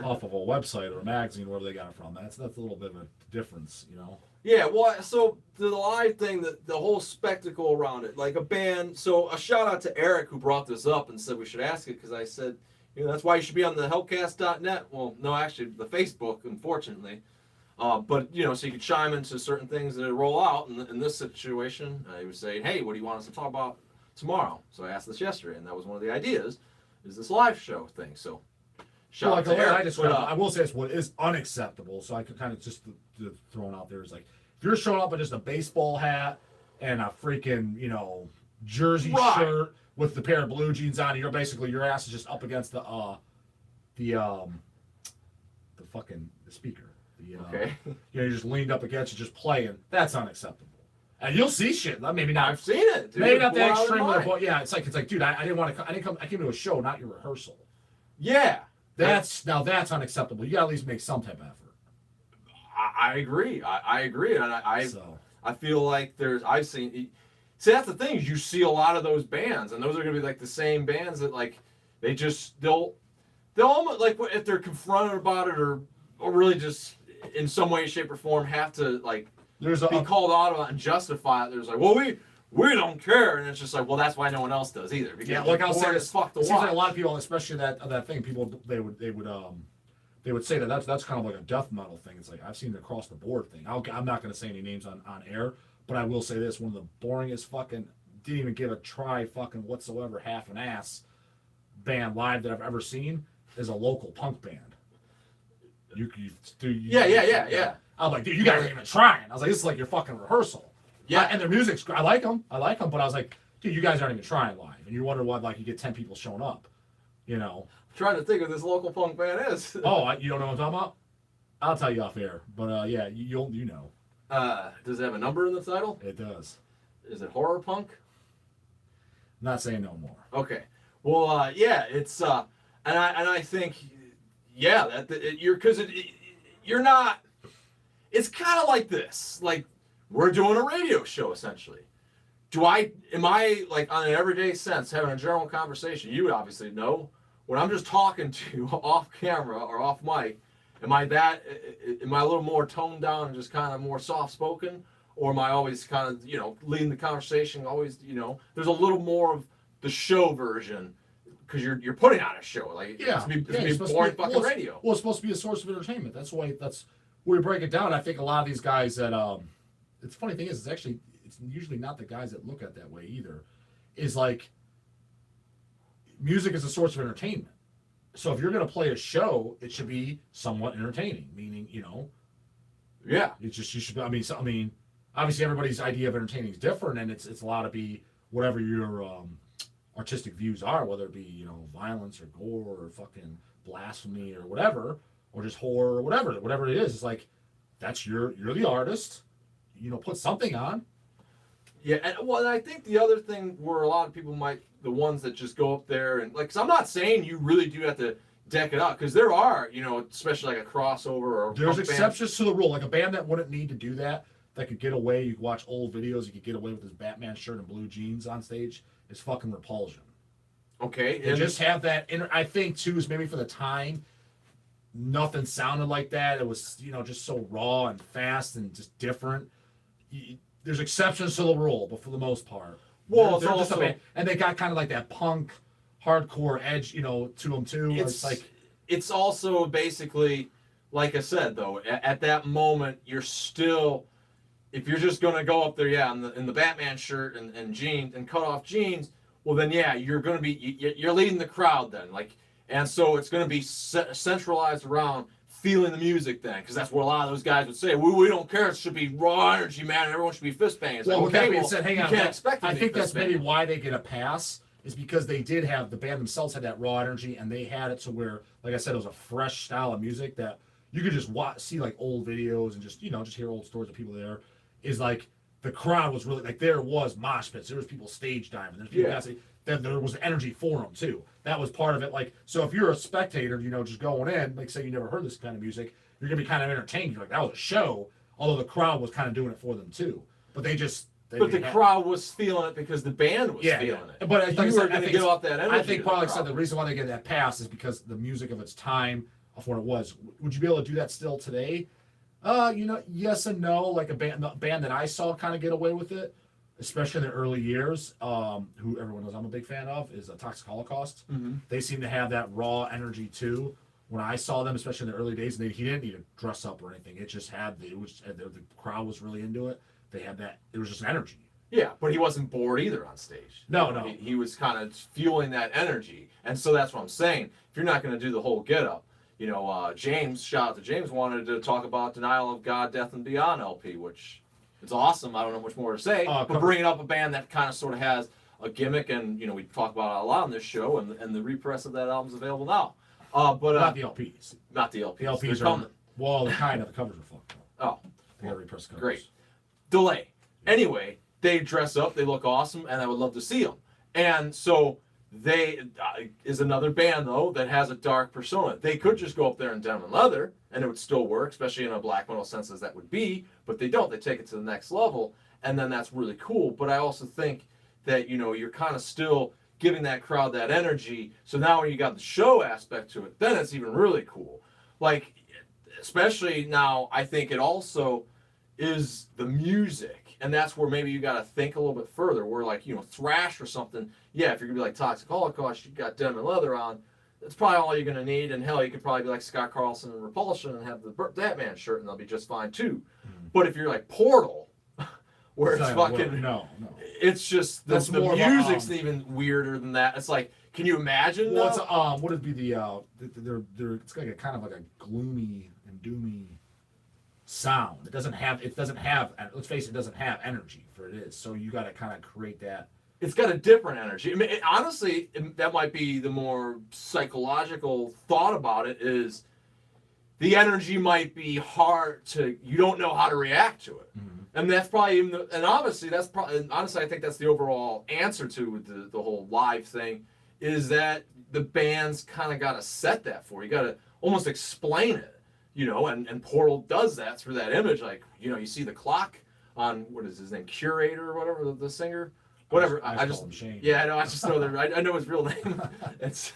off of a website or a magazine, wherever they got it from. That's a little bit of a difference, you know. Yeah, well, so the live thing, the whole spectacle around it, like a band. So a shout out to Eric who brought this up and said we should ask it because I said, that's why you should be on the Hellcast.net. Well, no, actually, the Facebook, unfortunately. But so you could chime into certain things that roll out. In this situation, he was saying, "Hey, what do you want us to talk about tomorrow?" So I asked this yesterday, and that was one of the ideas, is this live show thing. So shout out to Eric. I will say this: what is unacceptable. So I could kind of just throw it out there is like, if you're showing up with just a baseball hat and a freaking jersey shirt with the pair of blue jeans on, you're basically your ass is just up against the speaker. Okay. You're just leaned up against it, just playing. That's unacceptable. And you'll see shit. Maybe not. I've seen it. Dude. Maybe not that extreme. But yeah, it's like, dude, I didn't want to. I came to a show, not your rehearsal. Yeah. That's unacceptable. You got to at least make some type of effort. I agree. I agree, and I feel like I've seen. See, that's the thing. Is you see a lot of those bands, and those are going to be like the same bands that like they'll almost like if they're confronted about it or really just in some way, shape, or form have to like be called out about and justify it. There's like, well, we don't care, and it's just like, well, that's why no one else does either. Because like I'll say this, fuck the it seems like a lot of people, especially that thing, people they would say that's kind of like a death metal thing. It's like I've seen the across the board thing. I'm not going to say any names on air, but I will say this: one of the boringest fucking didn't even give a try fucking whatsoever half an ass band live that I've ever seen is a local punk band. Yeah. I'm like, dude, you guys aren't even trying. I was like, this is like your fucking rehearsal. Yeah. And their music's, I like them, but I was like, dude, you guys aren't even trying live. And you wonder why, like, you get 10 people showing up, I'm trying to think of this local punk band is. You don't know what I'm talking about? I'll tell you off air. But, yeah, you know. Does it have a number in the title? It does. Is it horror punk? I'm not saying no more. Okay. Well, yeah, it's, and I think, yeah, you're not, it's kind of like this, like, we're doing a radio show, essentially. Am I, like, on an everyday sense, having a general conversation, you would obviously know, when I'm just talking to you off camera or off mic, am I a little more toned down and just kind of more soft-spoken? Or am I always kind of, leading the conversation, always, there's a little more of the show version, because you're putting on a show. Like, it's going to be boring fucking radio. Well, it's supposed to be a source of entertainment. That's where we break it down. I think a lot of these guys that, it's funny thing is, it's usually not the guys that look at it that way either. Is like, music is a source of entertainment. So if you're going to play a show, it should be somewhat entertaining. Meaning, yeah, it's just you should. I mean, obviously everybody's idea of entertaining is different, and it's allowed to be whatever your artistic views are, whether it be violence or gore or fucking blasphemy or whatever, or just horror or whatever it is. It's like that's you're the artist. Put something on. Yeah, and I think the other thing where a lot of people the ones that just go up there and like, 'cause I'm not saying you really do have to deck it out, because there are, especially like a crossover or there's exceptions to the rule. Like a band that wouldn't need to do that could get away. You could watch old videos. You could get away with this Batman shirt and blue jeans on stage. Is fucking Repulsion. Okay, and just have that. I think too is maybe for the time. Nothing sounded like that. It was just so raw and fast and just different. There's exceptions to the rule, but for the most part, well, they're just a band, and they got kind of like that punk, hardcore edge, to them too. It's also basically, like I said though, at that moment you're still, if you're just gonna go up there, in the Batman shirt and jeans and cut off jeans, well then you're gonna be you're leading the crowd then, like, and so it's gonna be centralized around feeling the music then, because that's what a lot of those guys would say. We don't care. It should be raw energy, man. Everyone should be fist banging. It's well, hang on. You can't expect. I think that's maybe why they get a pass, is because they did have, the band themselves had that raw energy, and they had it to where, like I said, it was a fresh style of music that you could just see like old videos and just hear old stories of people there. Is like the crowd was really like, there was mosh pits, there was people stage diving, there's people then there was energy for them too. That was part of it. Like, so if you're a spectator, just going in, like say you never heard this kind of music, you're gonna be kind of entertained. You're like, that was a show, although the crowd was kind of doing it for them too. But the crowd was feeling it because the band was feeling it. But you were going to give off that energy. I think probably the reason why they get that pass is because the music of its time of what it was. Would you be able to do that still today? Yes and no. Like the band that I saw kind of get away with it, especially in the early years, who everyone knows I'm a big fan of, is Toxic Holocaust. Mm-hmm. They seem to have that raw energy too. When I saw them, especially in the early days, he didn't need to dress up or anything. It just had the crowd was really into it. They had that. It was just energy. Yeah, but he wasn't bored either on stage. No. He was kind of fueling that energy, and so that's what I'm saying. If you're not going to do the whole get up, James, shout out to James, wanted to talk about Denial of God, Death and Beyond LP, which it's awesome. I don't know much more to say, but bringing up a band that kind of sort of has a gimmick, and we talk about it a lot on this show, and the repress of that album's available now. But not the LPs. Not the LPs. The LPs They're are coming. Well, the covers are fucked up. Oh, They got repressed covers. Great. Delay. Anyway, they dress up, they look awesome, and I would love to see them. And so they is another band, though, that has a dark persona. They could just go up there in denim and leather, and it would still work, especially in a black metal sense as that would be, but they don't. They take it to the next level, and then that's really cool. But I also think that, you're kind of still giving that crowd that energy, so now when you got the show aspect to it, then it's even really cool. Like, especially now, I think it also is the music, and that's where maybe you got to think a little bit further, where like, thrash or something, yeah, if you're gonna be like Toxic Holocaust, you got denim and leather on, that's probably all you're gonna need, and hell, you could probably be like Scott Carlson and Repulsion and have the Batman shirt, and they'll be just fine too. Mm-hmm. But if you're like Portal, where it's fucking, no, it's just the music's even weirder than that. It's like, can you imagine? Well, it's what would be they're it's like a kind of like a gloomy and doomy sound. It doesn't have. Let's face it, doesn't have energy for it is. So you got to kind of create that. It's got a different energy. I mean, honestly, that might be the more psychological thought about it. Is the energy might be hard to. You don't know how to react to it. Mm-hmm. And that's probably even, and obviously that's probably, honestly, I think that's the overall answer to the whole live thing, is that the band's kind of got to set that for you. You got to almost explain it, and Portal does that through that image. Like, you see the clock on, what is his name, Curator or whatever, the singer, whatever. I just Shane. Yeah, I know. I just know that. I know his real name. It's,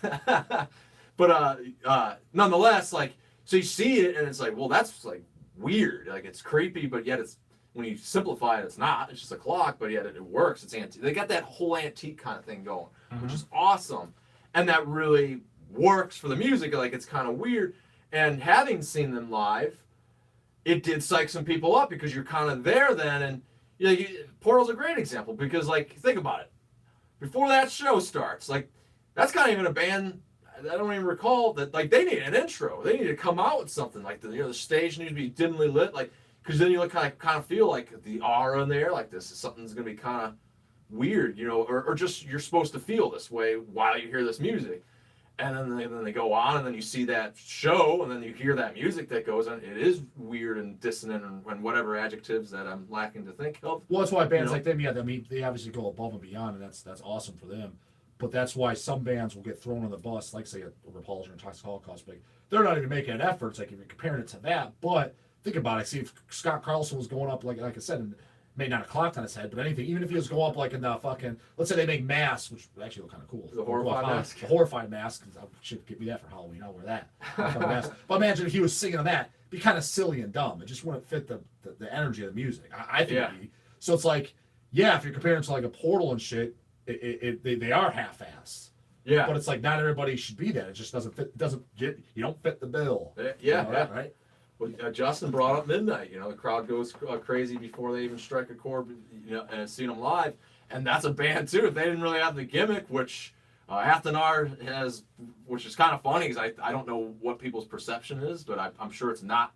but nonetheless, like, so you see it and it's like, well, that's like weird. Like, it's creepy, but yet it's, when you simplify it, it's not. It's just a clock, but yet it works. It's antique. They got that whole antique kind of thing going, mm-hmm. which is awesome. And that really works for the music. Like, it's kind of weird. And having seen them live, it did psych some people up because you're kind of there then. And Portal's a great example because, like, think about it. Before that show starts, like, that's not even a band. I don't even recall that. Like, they need an intro. They need to come out with something. Like, the stage needs to be dimly lit. Like, because then you look kind of feel like the aura in there, like this is something's gonna be kind of weird, or just you're supposed to feel this way while you hear this music, and then they go on, and then you see that show, and then you hear that music that goes on. It is weird and dissonant, and whatever adjectives that I'm lacking to think of. Well, that's why bands like them, they obviously go above and beyond, and that's awesome for them. But that's why some bands will get thrown on the bus, like say a Repulsion or Toxic Holocaust, but they're not even making an effort. It's like if you're comparing it to that, but think about it. See, if Scott Carlson was going up, like I said, and may not have clocked on his head, but anything, even if he was going up like in the fucking, let's say they make masks, which would actually look kind of cool. The horrified mask. The horrified mask, because I should give me that for Halloween. I'll wear that. Mask. But imagine if he was singing on that, it'd be kind of silly and dumb. It just wouldn't fit the energy of the music. I think it'd be. So it's like, yeah, if you're comparing it to like a Portal and shit, they are half-assed. Yeah. But it's like not everybody should be that. It just doesn't fit. You don't fit the bill. Yeah. Right. Well, Justin brought up Midnight. The crowd goes crazy before they even strike a chord. And seeing them live, and that's a band too. If they didn't really have the gimmick, which Athenar has, which is kind of funny because I don't know what people's perception is, but I'm sure it's not.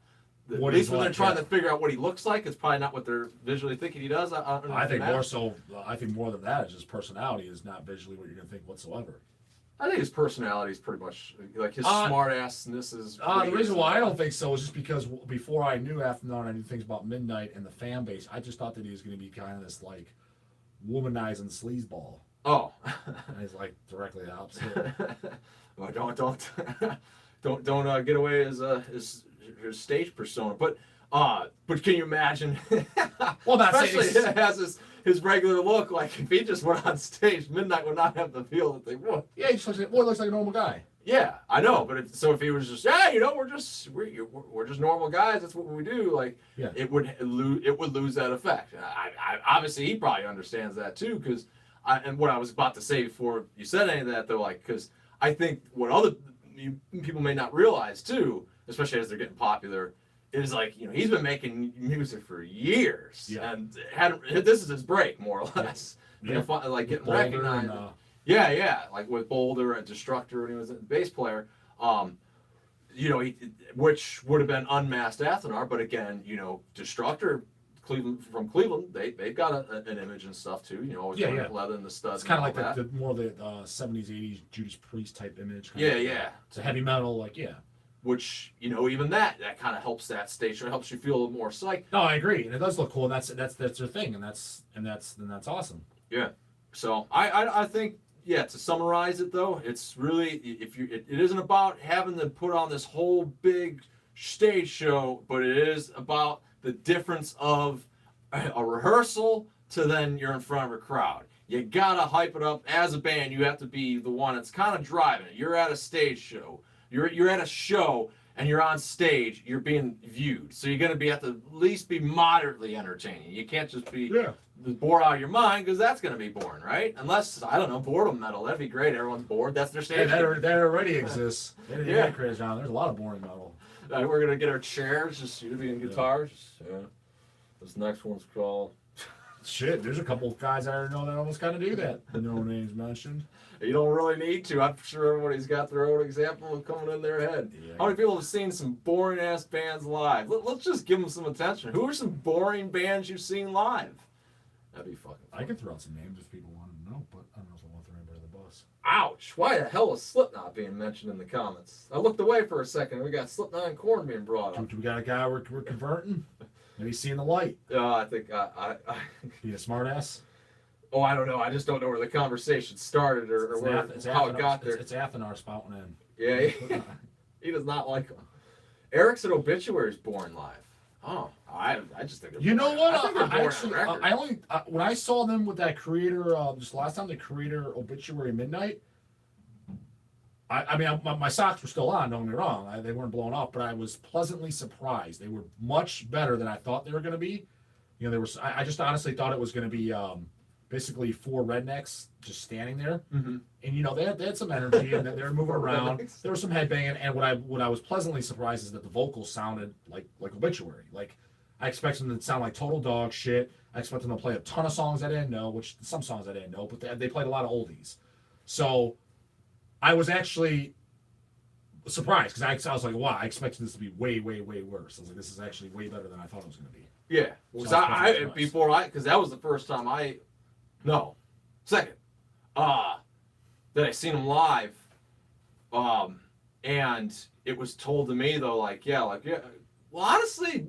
At least when they're trying to figure out what he looks like, it's probably not what they're visually thinking he does. I think more so. I think more than that is his personality is not visually what you're gonna think whatsoever. I think his personality is pretty much like his smart-assness is. The reason why I don't think so is just because before I knew Athenar and I knew things about Midnight and the fan base, I just thought that he was going to be kind of this like womanizing sleazeball. Oh, and he's like directly the opposite. Well, don't get away as his stage persona, but can you imagine? Well, not especially saying it has his regular look. Like if he just went on stage, Midnight would not have the feel that they would. Yeah, he just looks like a normal guy. Yeah, I know, but if he was just, yeah, we're just normal guys. That's what we do. Like, Yeah. it would lose that effect. I obviously he probably understands that too, because and what I was about to say before you said any of that though, like, because I think what other people may not realize too, especially as they're getting popular, is like he's been making music for years, and this is his break more or less. Yeah. Like getting Boulder recognized. And, Yeah, like with Boulder and Destructor when he was a bass player, which would have been unmasked Athenar, but again, Destructor, from Cleveland, they've got an image and stuff too, always wearing leather and the studs. It's kind of like the more of the 70s, 80s Judas Priest type image. Yeah. It's a heavy metal, like, yeah. Which, even that kind of helps that stage show, helps you feel a little more psyched. No, I agree, and it does look cool, and that's their thing, and that's awesome. Yeah. So I think, to summarize it though, it's really, it isn't about having to put on this whole big stage show, but it is about the difference of a rehearsal to then you're in front of a crowd. You gotta hype it up as a band. You have to be the one that's kind of driving it. You're at a stage show. You're at a show and you're on stage. You're being viewed, so you're gonna be at least be moderately entertaining. You can't just be bored out of your mind, because that's gonna be boring, right? Unless, I don't know, boredom metal. That'd be great. Everyone's bored. That's their stage. That already exists. There's a lot of boring metal. We're gonna get our chairs, just being guitars. Yeah. This next one's called. Shit, there's a couple of guys I already know that almost kind of do that. No names mentioned. You don't really need to. I'm sure everybody's got their own example of coming in their head. Yeah. How many people have seen some boring ass bands live? Let's just give them some attention. Who are some boring bands you've seen live? That'd be fucking fun. I can throw out some names if people want to know, but I don't know if I want to throw anybody under the bus. Ouch! Why the hell is Slipknot being mentioned in the comments? I looked away for a second. We got Slipknot and Korn being brought up. Do we got a guy we're converting? Maybe seeing the light. I think I Be a smartass. Oh, I don't know. I just don't know where the conversation started or how it got there. It's Athenar spouting in. Yeah, he does not like them. Eric said Obituary is boring live. Oh, I just think they're boring. You know what? I think they're boring I only when I saw them with that Creator, just last time, the Creator Obituary Midnight. I mean, my socks were still on. Don't get me wrong; they weren't blown off, but I was pleasantly surprised. They were much better than I thought they were going to be. They were. I just honestly thought it was going to be basically four rednecks just standing there, and they had some energy and they were moving around. There was some headbanging, and what I was pleasantly surprised is that the vocals sounded like Obituary. Like, I expected them to sound like total dog shit. I expected them to play a ton of songs I didn't know, which some songs I didn't know, but they played a lot of oldies. So I was actually surprised, because I was like, wow, I expected this to be way, way, way worse. I was like, this is actually way better than I thought it was going to be. Yeah, because because that was the first time second, that I seen them live, and it was told to me though, well, honestly,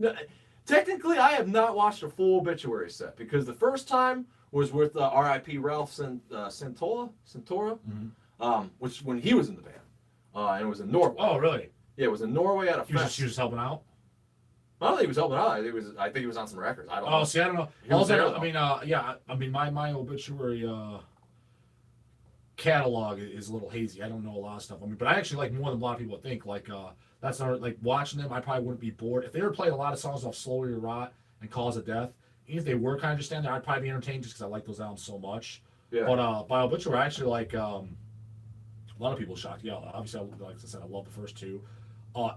technically, I have not watched a full Obituary set, because the first time was with R.I.P. Ralph Santora, which when he was in the band, and it was in Norway. Oh, really? Yeah, it was in Norway at a fest. He was just helping out? I don't think he was helping out. I think he was on some records. I don't know. Oh, see, I don't know. My Obituary catalog is a little hazy. I don't know a lot of stuff. But I actually like more than a lot of people think. That's not like watching them. I probably wouldn't be bored if they were playing a lot of songs off Slowly Rot and Cause of Death. Even if they were kind of just standing there, I'd probably be entertained just because I like those albums so much. Yeah. But by Obituary, I actually like a lot of people shocked. Yeah, obviously, like I said, I love the first two.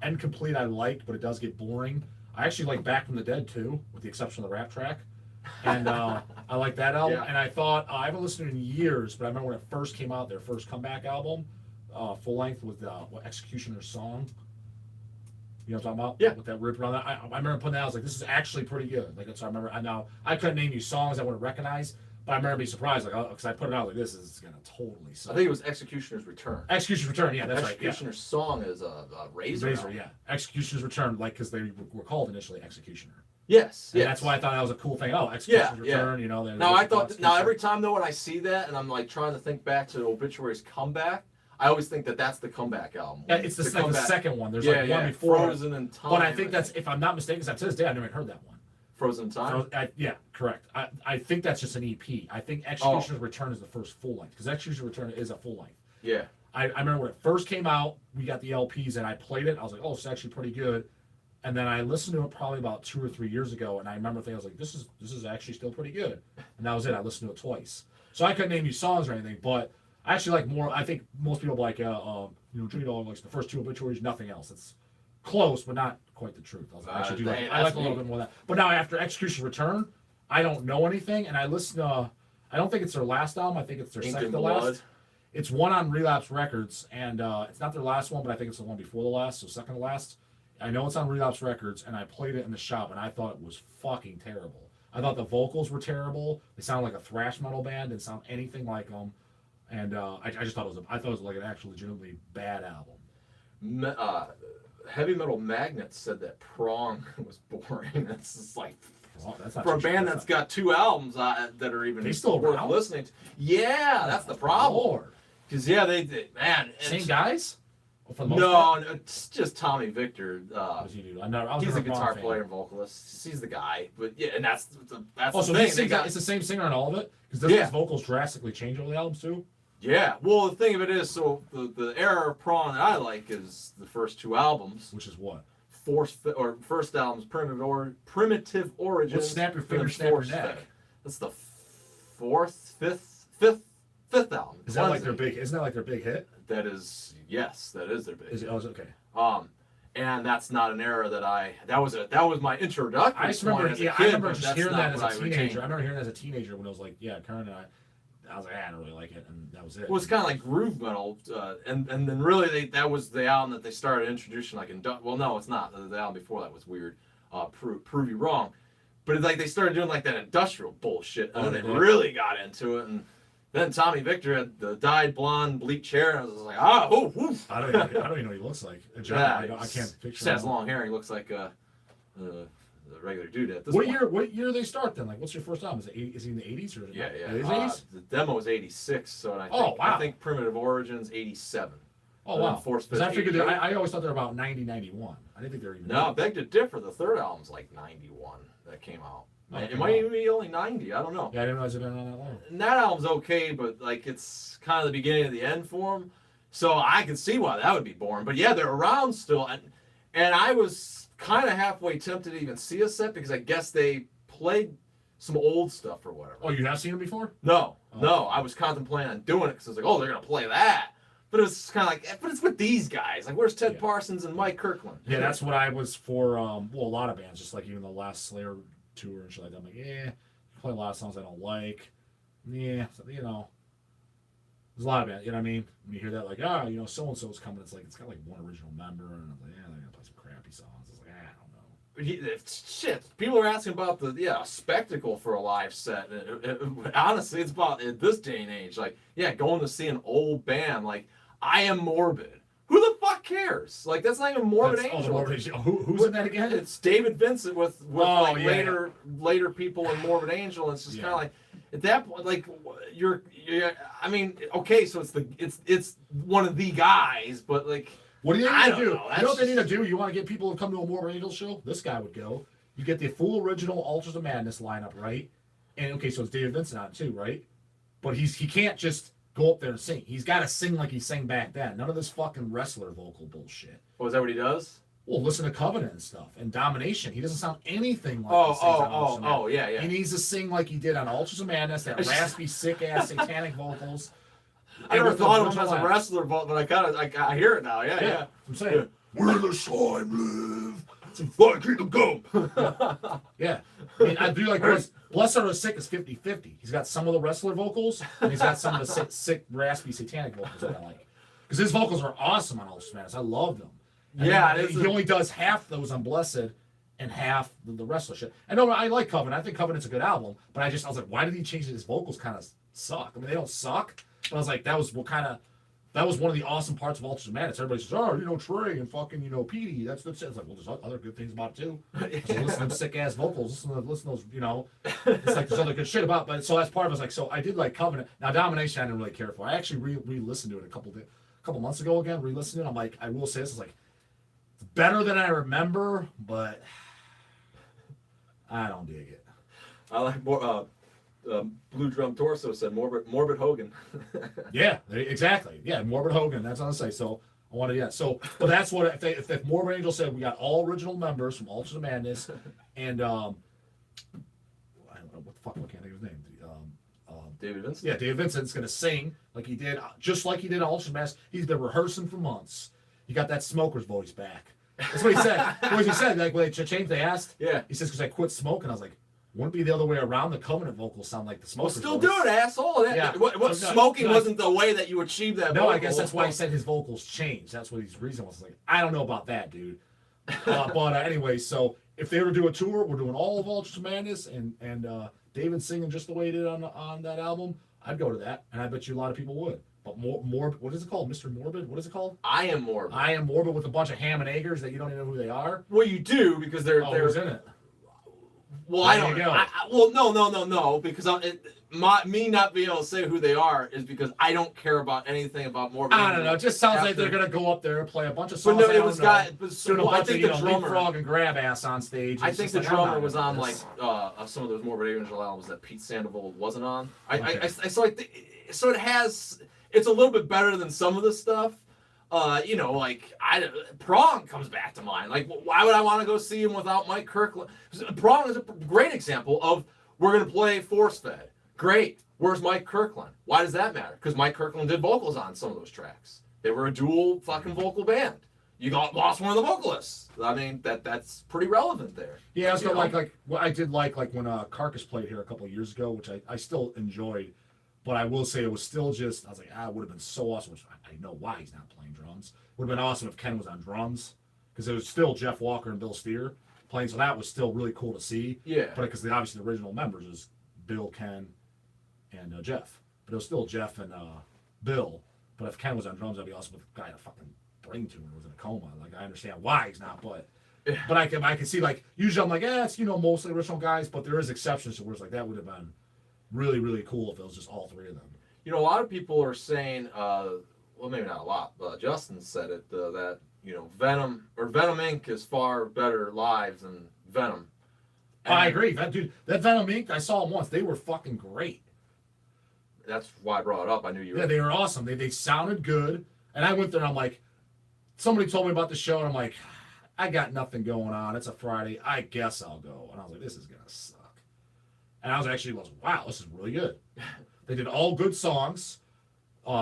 End Complete I liked, but it does get boring. I actually like Back from the Dead too, with the exception of the rap track. And I like that album. Yeah. And I thought, I haven't listened in years, but I remember when it first came out, their first comeback album, full length with Executioner's Song. You know what I'm talking about? Yeah. With that rip around that. I remember putting that, I was like, this is actually pretty good. So I remember, I couldn't name you songs I wouldn't recognize, but I remember being surprised, because I put it out like, this is going to totally suck. I think it was Executioner's Return. Executioner's Return, yeah, that's Executioner's song is Razor. Razor, yeah. Executioner's Return, because they were called initially Executioner. Yes, and that's why I thought that was a cool thing. Oh, Executioner's Return, every time though when I see that and I'm like trying to think back to Obituary's comeback, I always think that's the comeback album. Yeah, it's the second one. There's one before. Frozen in Time. But I think that's, if I'm not mistaken, because to this day I've never heard that one. Frozen in Time? Yeah, correct. I think that's just an EP. I think Executioner's Return is the first full length, because Executioner's Return is a full length. Yeah. I remember when it first came out, we got the LPs and I played it. I was like, oh, it's actually pretty good. And then I listened to it probably about 2 or 3 years ago, and I remember thinking, I was like, this is actually still pretty good. And that was it. I listened to it twice. So I couldn't name you songs or anything, but I actually like more. I think most people like, Jimmy Dog likes the first 2 obituaries, nothing else. It's close, but not quite the truth. I was like, I actually do like. I like a little bit more of that. But now after Execution Return, I don't know anything, and I listen to. I don't think it's their last album. I think it's their second to last. It's one on Relapse Records, and it's not their last one, but I think it's the one before the last, so second to last. I know it's on Relapse Records, and I played it in the shop, and I thought it was fucking terrible. I thought the vocals were terrible. They sounded like a thrash metal band, didn't sound anything like them, and I just thought it was like an actual legitimately bad album. Heavy Metal Magnet said that Prong was boring. That's just like that's not for a band that's got 2 albums that are even still worth around? listening to. Yeah, that's the problem. Because they man, same guys. No, it's just Tommy Victor. What does he do? He's a guitar player and vocalist. He's the guy. But yeah, and that's the so thing. It's the same singer on all of it? Because doesn't his vocals drastically change over the albums too? Yeah. Well, the thing of it is, so the era of Prong that I like is the first 2 albums. Which is what? First album's Primitive Origins. Let's snap your finger, snap your neck. That's the fifth album. Is that like their big? Isn't that like their big hit? That is their big. Is it? Oh, it's okay. And that's not an era that was my introduction. I just remember, I remember just hearing that as a teenager. I remember hearing it as a teenager when I was like, Karen and I was like, I don't really like it, and that was it. Well, it's kind of like groove metal, and then really that was the album that they started introducing well, no, it's not. The album before that was weird. Prove you wrong, but it's like they started doing like that industrial bullshit, and then they really got into it, and then Tommy Victor had the dyed blonde bleach hair, and I was like, I don't even know what he looks like. I can't picture. Just has long hair. He looks like a regular dude at this point. What year they start then? Like, what's your first album? Is he in the 80s or? Yeah. It is 80s? The demo was 86, so I think Primitive Origins 87. Oh wow! Because I figured I always thought they were about 90, 91. I didn't think they were even. No, beg to differ. The third album's like 91 that came out. It might even be only 90. I don't know. Yeah, I didn't realize it had been on that long. And that album's okay, but like it's kind of the beginning of the end for them. So I can see why that would be boring. But yeah, they're around still, and I was kind of halfway tempted to even see a set because I guess they played some old stuff or whatever. Oh, you have seen them before? No. I was contemplating on doing it because I was like, oh, they're gonna play that. But it's kind of like, but it's with these guys. Like, where's Ted Parsons and Mike Kirkland? Yeah, that's what I was for. A lot of bands, just like even the last Slayer tour and shit like that. I'm like, play a lot of songs I don't like. Yeah, so, there's a lot of bands. You know what I mean? When you hear that, like, so and so's coming, it's got like one original member, and I'm like, they're gonna play some crappy songs. It's like, I don't know. Shit, people are asking about the spectacle for a live set. Honestly, it's about at this day and age, like, going to see an old band like I Am Morbid. Who the fuck cares? Like, that's not even Morbid Angel. Who's in that again? It's David Vincent with later people in Morbid Angel. And it's just kind of like at that point, like you're. I mean, okay, so it's one of the guys, but like, what do you need to do? You know what they need to do? You want to get people to come to a Morbid Angel show? This guy would go. You get the full original Altars of Madness lineup, right? And okay, so it's David Vincent on it too, right? But he can't just go up there and sing. He's got to sing like he sang back then. None of this fucking wrestler vocal bullshit. Oh, is that what he does? Well, listen to Covenant and stuff. And Domination. He doesn't sound anything like he sings on Altars of Madness. Yeah. He needs to sing like he did on Altars of Madness, that raspy, sick-ass satanic vocals. I never thought of him as a wrestler, but I hear it now. Yeah. I'm saying, where the slime live, fuck Kingdom Come. Yeah. I mean, I do like Blessed Are the Sick is 50-50. He's got some of the wrestler vocals, and he's got some of the sick, raspy, satanic vocals that I like. Because his vocals are awesome on Altars of Madness. I love them. And he only does half those on Blessed and half the wrestler shit. I know I like Covenant. I think Covenant's a good album, but I was like, why did he change it? His vocals kind of suck. I mean, they don't suck, but I was like, that was one of the awesome parts of Altars of Madness. Everybody says, Trey and fucking, Petey. That's it. It's like, well, there's other good things about it too. So listen to them sick ass vocals. Listen to those, it's like there's other good shit about. But so that's part of it. Was like, so I did like Covenant. Now Domination, I didn't really care for. I actually re-listened to it a couple months ago again. Re-listened to it. I'm like, I will say this is like, it's better than I remember, but I don't dig it. I like more. Blue Drum Torso said Morbid Hogan. Yeah, exactly. Yeah, Morbid Hogan. That's what I say. So I wanted, yeah. So, but that's what if Morbid Angel said we got all original members from Ultras of Madness, and I don't know what the fuck, I can't think of his name. David Vincent. Yeah, David Vincent's gonna sing like he did, just like he did on Ultras of Madness. He's been rehearsing for months. He got that smoker's voice back. That's what he said. What he said, like when they changed, they asked. Yeah. He says because I quit smoking. I was like, wouldn't it be the other way around? The Covenant vocals sound like the Well, smoker's still voice. do it, asshole. Yeah. Smoking wasn't the way that you achieved that. No, vocal. I guess that's why he said his vocals changed. That's what his reason was. Like, I don't know about that, dude. But anyway, so if they were to do a tour, we're doing all of Ultras of Madness, and David singing just the way he did on that album, I'd go to that, and I bet you a lot of people would. But more, what is it called? Mr. Morbid? What is it called? I Am Morbid. I Am Morbid, with a bunch of ham and eggers that you don't even know who they are. Well, you do because they're Who's in it? Well, There I don't. you go. Well, no, because me not being able to say who they are is because I don't care about anything about Morbid. I don't know. It just sounds like they're gonna go up there and play a bunch of songs. But no, it was guy. But doing a bunch I think of the drummer, leapfrog and grab ass on stage. I It's think just the like, I'm drummer not was into on this. some of those Morbid Angel albums that Pete Sandoval wasn't on. Okay. So it has. It's a little bit better than some of the stuff. Prong comes back to mind. Like, why would I want to go see him without Mike Kirkland? Prong is a great example of we're going to play force fed. Great. Where's Mike Kirkland? Why does that matter? Because Mike Kirkland did vocals on some of those tracks. They were a dual fucking vocal band. You lost one of the vocalists. I mean, that's pretty relevant there. Yeah, I was gonna like what I did like when Carcass played here a couple of years ago, which I still enjoyed. But I will say it was still just, I was like, it would have been so awesome. Which I know why he's not playing drums. Would have been awesome if Ken was on drums, because it was still Jeff Walker and Bill Steer playing. So that was still really cool to see. Yeah. But because obviously the original members is Bill, Ken, and Jeff. But it was still Jeff and Bill. But if Ken was on drums, that'd be awesome. But the guy had a fucking brain tumor, was in a coma. Like, I understand why he's not, but I can see, like, usually I'm like, it's mostly original guys, but there is exceptions to where it's like that would have been really, really cool if it was just all three of them. A lot of people are saying, well, maybe not a lot, but Justin said it, that, Venom Inc. is far better live than Venom. And I agree. That Venom Inc., I saw them once. They were fucking great. That's why I brought it up. I knew you were. Yeah, they were awesome. They sounded good. And I went there and I'm like, somebody told me about the show and I'm like, I got nothing going on. It's a Friday. I guess I'll go. And I was like, this is going to suck. And I was actually, wow, this is really good. They did all good songs.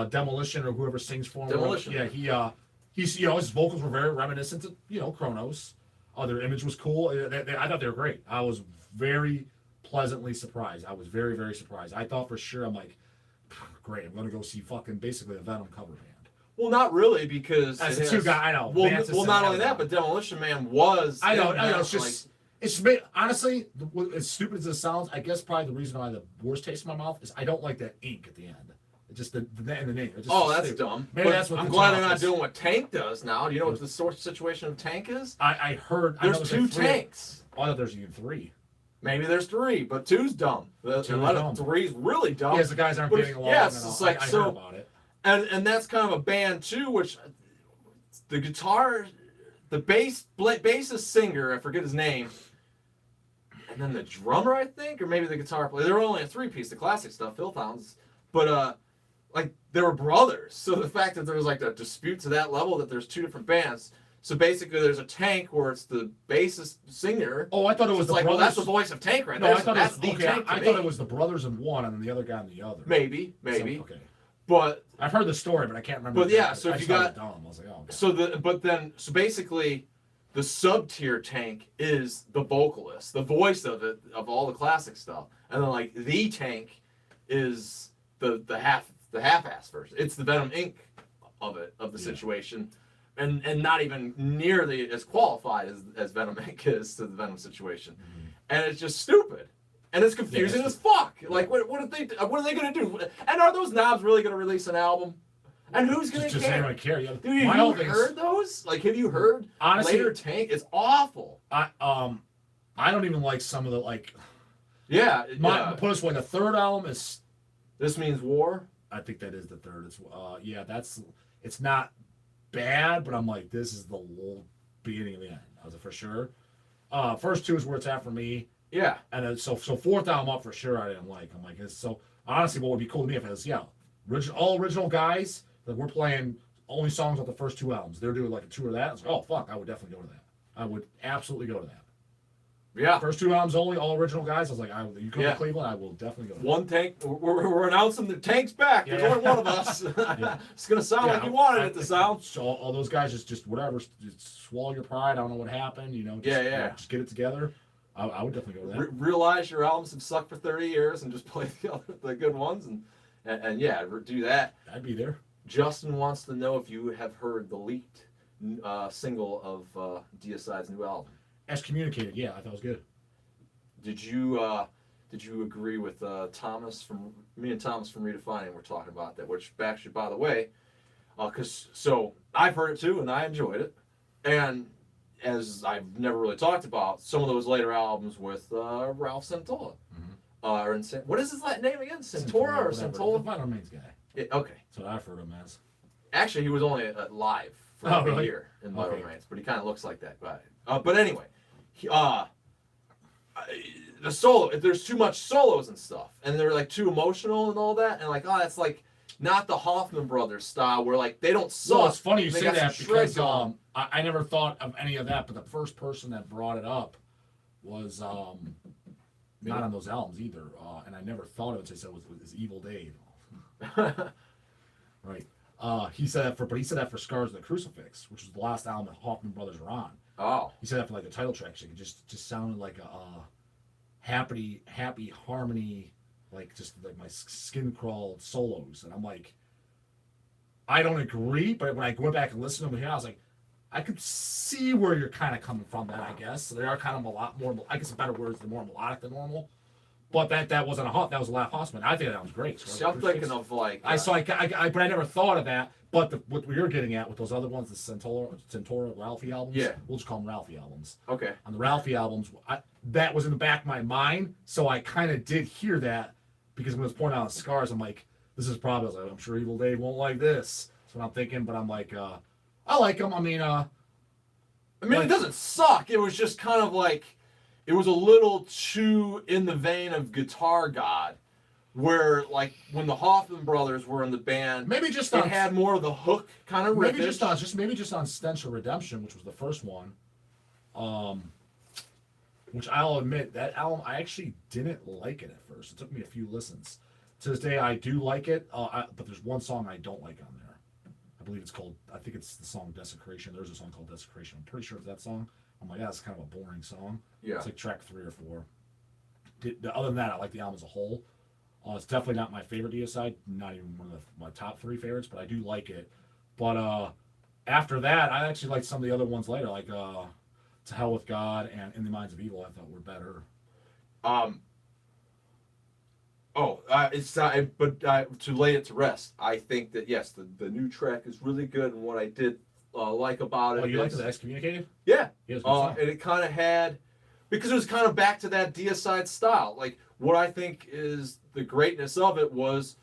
Demolition or whoever sings for him. Demolition. Yeah, he's his vocals were very reminiscent of Kronos. Their image was cool. I thought they were great. I was very pleasantly surprised. I was very, very surprised. I thought for sure, I'm like, great, I'm going to go see fucking basically a Venom cover band. Well, not really, because As a two guy, I know. Well, not only that, but Demolition Man was. I know. It's just, honestly, as stupid as it sounds, I guess probably the reason why the worst taste in my mouth is I don't like that ink at the end. It's just the name. That's dumb. Maybe that's what I'm glad they're not doing what Tank does now. Do you know what the sort of situation of Tank is? I heard. There's two tanks. I thought there's even three. Maybe there's three, but two's dumb. Three's really dumb. Yes, the guys aren't getting along. Yes, it's like I heard about it. And that's kind of a band too, which the guitar, the bassist singer, I forget his name, and then the drummer, I think, or maybe the guitar player. They were only a three-piece, the classic stuff, Philhounds, but they were brothers. So the fact that there was like a dispute to that level, that there's two different bands. So basically, there's a Tank where it's the bassist singer. Oh, I thought it was the brothers. Well, that's the voice of Tank right there. I thought that's the Tank. I thought it was the brothers in one and then the other guy in the other. Maybe. Okay. But I've heard the story, but I can't remember. But yeah, so if you got, I was like, oh, okay. So basically, the sub-tier Tank is the vocalist, the voice of it, of all the classic stuff, and then like the Tank is the half-ass version. It's the Venom Inc. of the situation, and not even nearly as qualified as Venom Inc. is to the Venom situation, and it's just stupid. And it's confusing as fuck. Like, what are they going to do? And are those knobs really going to release an album? And who's going to care? Just anyone care. Yeah. Dude, have you heard those? Like, have you heard later Tank? It's awful. I don't even like some of the, like... Yeah. Put it this way, the third album is... This Means War? I think that is the third. It's not bad, but I'm like, this is the beginning of the end. I was for sure. First two is where it's at for me. Yeah. And then, so fourth album up for sure I didn't like. I'm like, so honestly, what would be cool to me if it was, all original guys that we're playing only songs off the first 2 albums. They're doing like a tour of that. It's like, oh fuck, I would definitely go to that. I would absolutely go to that. Yeah. First 2 albums only, all original guys. I was like, you come to Cleveland, I will definitely go to that. One tank. We're announcing the tank's back. There's only one of us. It's gonna sound like you wanted it to sound. So all those guys just whatever, just swallow your pride. I don't know what happened. Just get it together. I would definitely go to that. Realize your albums have sucked for 30 years and just play the good ones and do that. I'd be there. Justin wants to know if you have heard the leaked single of Deicide's new album. Excommunicated, yeah, I thought it was good. Did you agree with Thomas from Redefining? We're talking about that, which actually, by the way, so I've heard it too and I enjoyed it, and as I've never really talked about some of those later albums with Ralph Santola. What is his last name again? Santora or Santola? Vinyl Remains guy. Okay. That's what I've heard him as. Actually, he was only live for a year in Vinyl Remains, but he kind of looks like that guy. But anyway, the solo, there's too much solos and stuff, and they're like too emotional and all that, and like, that's like not the Hoffman Brothers style where like they don't suck. Well, it's funny you say that because I never thought of any of that, but the first person that brought it up was not on those albums either, and I never thought of it until he said it was Evil Dave. Right. He said that for Scars of the Crucifix, which was the last album that Hoffman Brothers were on. Oh. He said that for like the title track. It just sounded like a happy harmony, like just like my skin crawled solos, and I'm like, I don't agree, but when I went back and listened to them here, I was like, I could see where you're kind of coming from. That I guess so they are kind of a lot more. I guess a better word is they're more melodic than normal. But that wasn't that was a laugh Hoffman. I think that was great. So I'm thinking of like but I never thought of that. But what you're getting at with those other ones, the Santora Ralphie albums, we'll just call them Ralphie albums. Okay. On the Ralphie albums, that was in the back of my mind, so I kind of did hear that because when it was pointing out Scars, I'm like, this is probably. I was like, I'm sure Evil Dave won't like this. That's what I'm thinking. But I'm like, I like them. I mean, it doesn't suck. It was just kind of like. It was a little too in the vein of Guitar God, where like when the Hoffman Brothers were in the band, maybe just it had more of the hook kind of riff. Maybe just on Stench of Redemption, which was the first one, which I'll admit that album I actually didn't like it at first. It took me a few listens. To this day, I do like it, but there's one song I don't like on there. I believe it's called. I think it's the song Desecration. There's a song called Desecration. I'm pretty sure it's that song. I'm like, that's kind of a boring song. Yeah. It's like track 3 or 4. Other than that, I like the album as a whole. It's definitely not my favorite Deicide, not even one of my top 3 favorites, but I do like it. But after that, I actually like some of the other ones later, like To Hell with God and In the Minds of Evil. I thought were better. To lay it to rest, I think that yes, the new track is really good, and what I did like about it. Oh, you liked the Excommunicated? Yeah. And it kind of had, because it was kind of back to that Deicide style. Like what I think is the greatness of it was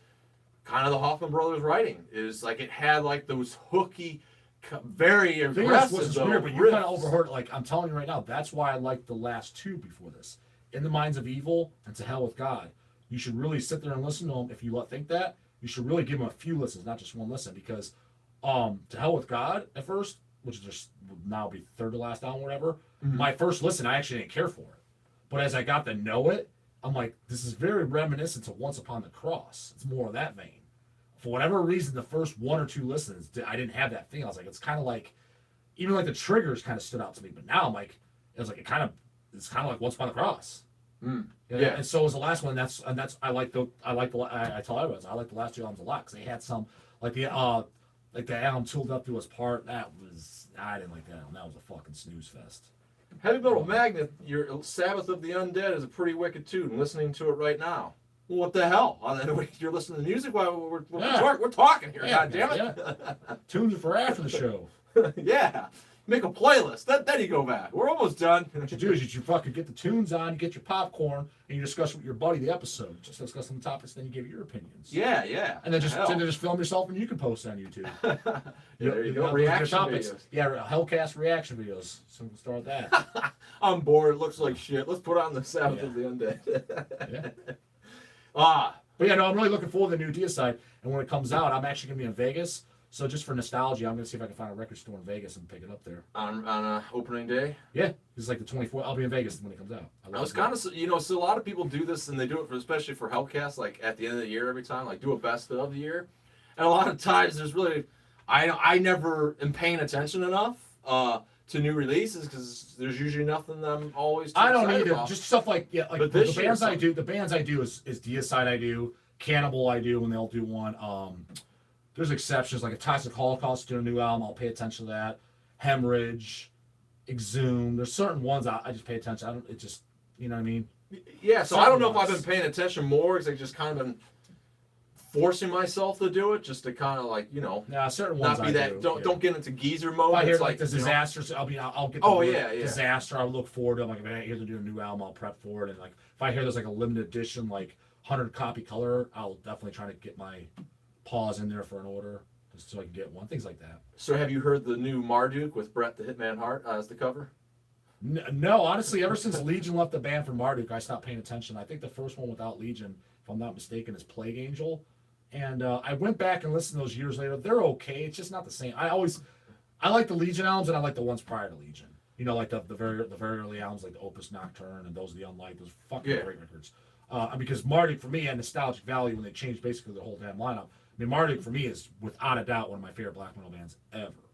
kind of the Hoffman Brothers writing. Is like it had like those hooky, very aggressive. Which is weird, but you kind of overheard. Like I'm telling you right now, that's why I liked the last 2 before this. In the Minds of Evil and To Hell with God. You should really sit there and listen to them. If you think that, you should really give them a few listens, not just one listen, because. To Hell with God at first, which is just would now be third to last album, whatever. Mm-hmm. My first listen, I actually didn't care for it, but as I got to know it, I'm like, this is very reminiscent of Once Upon the Cross. It's more of that vein. For whatever reason, the first 1 or 2 listens, I didn't have that thing. I was like, it's kind of like, even like the triggers kind of stood out to me, but now I'm like, it's kind of like Once Upon the Cross. Mm. Yeah. And so was the last one. That's I tell everyone I like the last 2 albums a lot because they had some like the album Tooled Up to His Part, I didn't like that album. That was a fucking snooze fest. Heavy Metal Magnet, your Sabbath of the Undead is a pretty wicked tune. Listening to it right now. Well, what the hell? You're listening to music while we're talking here. God damn it. Yeah. Tunes are for after the show. Yeah. Make a playlist. Then you go back. We're almost done. What you do is you fucking get the tunes on, you get your popcorn, and you discuss with your buddy the episode. Just discuss some topics, then you give your opinions. Yeah. And then just film yourself and you can post it on YouTube. There you go. Reaction videos. Yeah, Hellcast reaction videos. So we'll start that. I'm bored. It looks like shit. Let's put on the Sabbath of the Undead. But yeah, no, I'm really looking forward to the new Deicide. And when it comes out, I'm actually going to be in Vegas. So just for nostalgia, I'm going to see if I can find a record store in Vegas and pick it up there. On opening day? Yeah, it's like the 24th. I'll be in Vegas when it comes out. I was kind of, so a lot of people do this, and they do it especially for Hellcast, like at the end of the year every time, like do a best of the year. And a lot of times there's really, I never am paying attention enough to new releases because there's usually nothing that I'm always too I don't excited either. about. Just stuff like, yeah, like But the bands I do, is Deicide I do, Cannibal I do when they'll do one. There's exceptions, like a Toxic Holocaust doing a new album, I'll pay attention to that. Hemorrhage, Exhume. There's certain ones I just pay attention. It just, you know what I mean? Yeah, so I don't know if I've been paying attention more because I just kind of been forcing myself to do it just to kind of like, Nah, certain ones not be don't get into geezer mode. If I hear It's like the disasters, I'll get the word disaster. I'll look forward to it. I'm like, if I hear they're doing a new album, I'll prep for it. And like, if I hear there's like a limited edition, like 100 copy color, I'll definitely try to get my paws in there for an order just so I can get one. Things like that. So have you heard the new Marduk with Bret the Hitman Hart as the cover? No, honestly, ever since Legion left the band for Marduk, I stopped paying attention. I think the first one without Legion, if I'm not mistaken, is Plague Angel. And I went back and listened to those years later. They're okay. It's just not the same. I like the Legion albums, and I like the ones prior to Legion. Like the very early albums, like the Opus Nocturne and those of the Unlight. Those fucking great records. Because Marduk, for me, had nostalgic value when they changed basically the whole damn lineup. I mean, Marduk, for me, is without a doubt one of my favorite black metal bands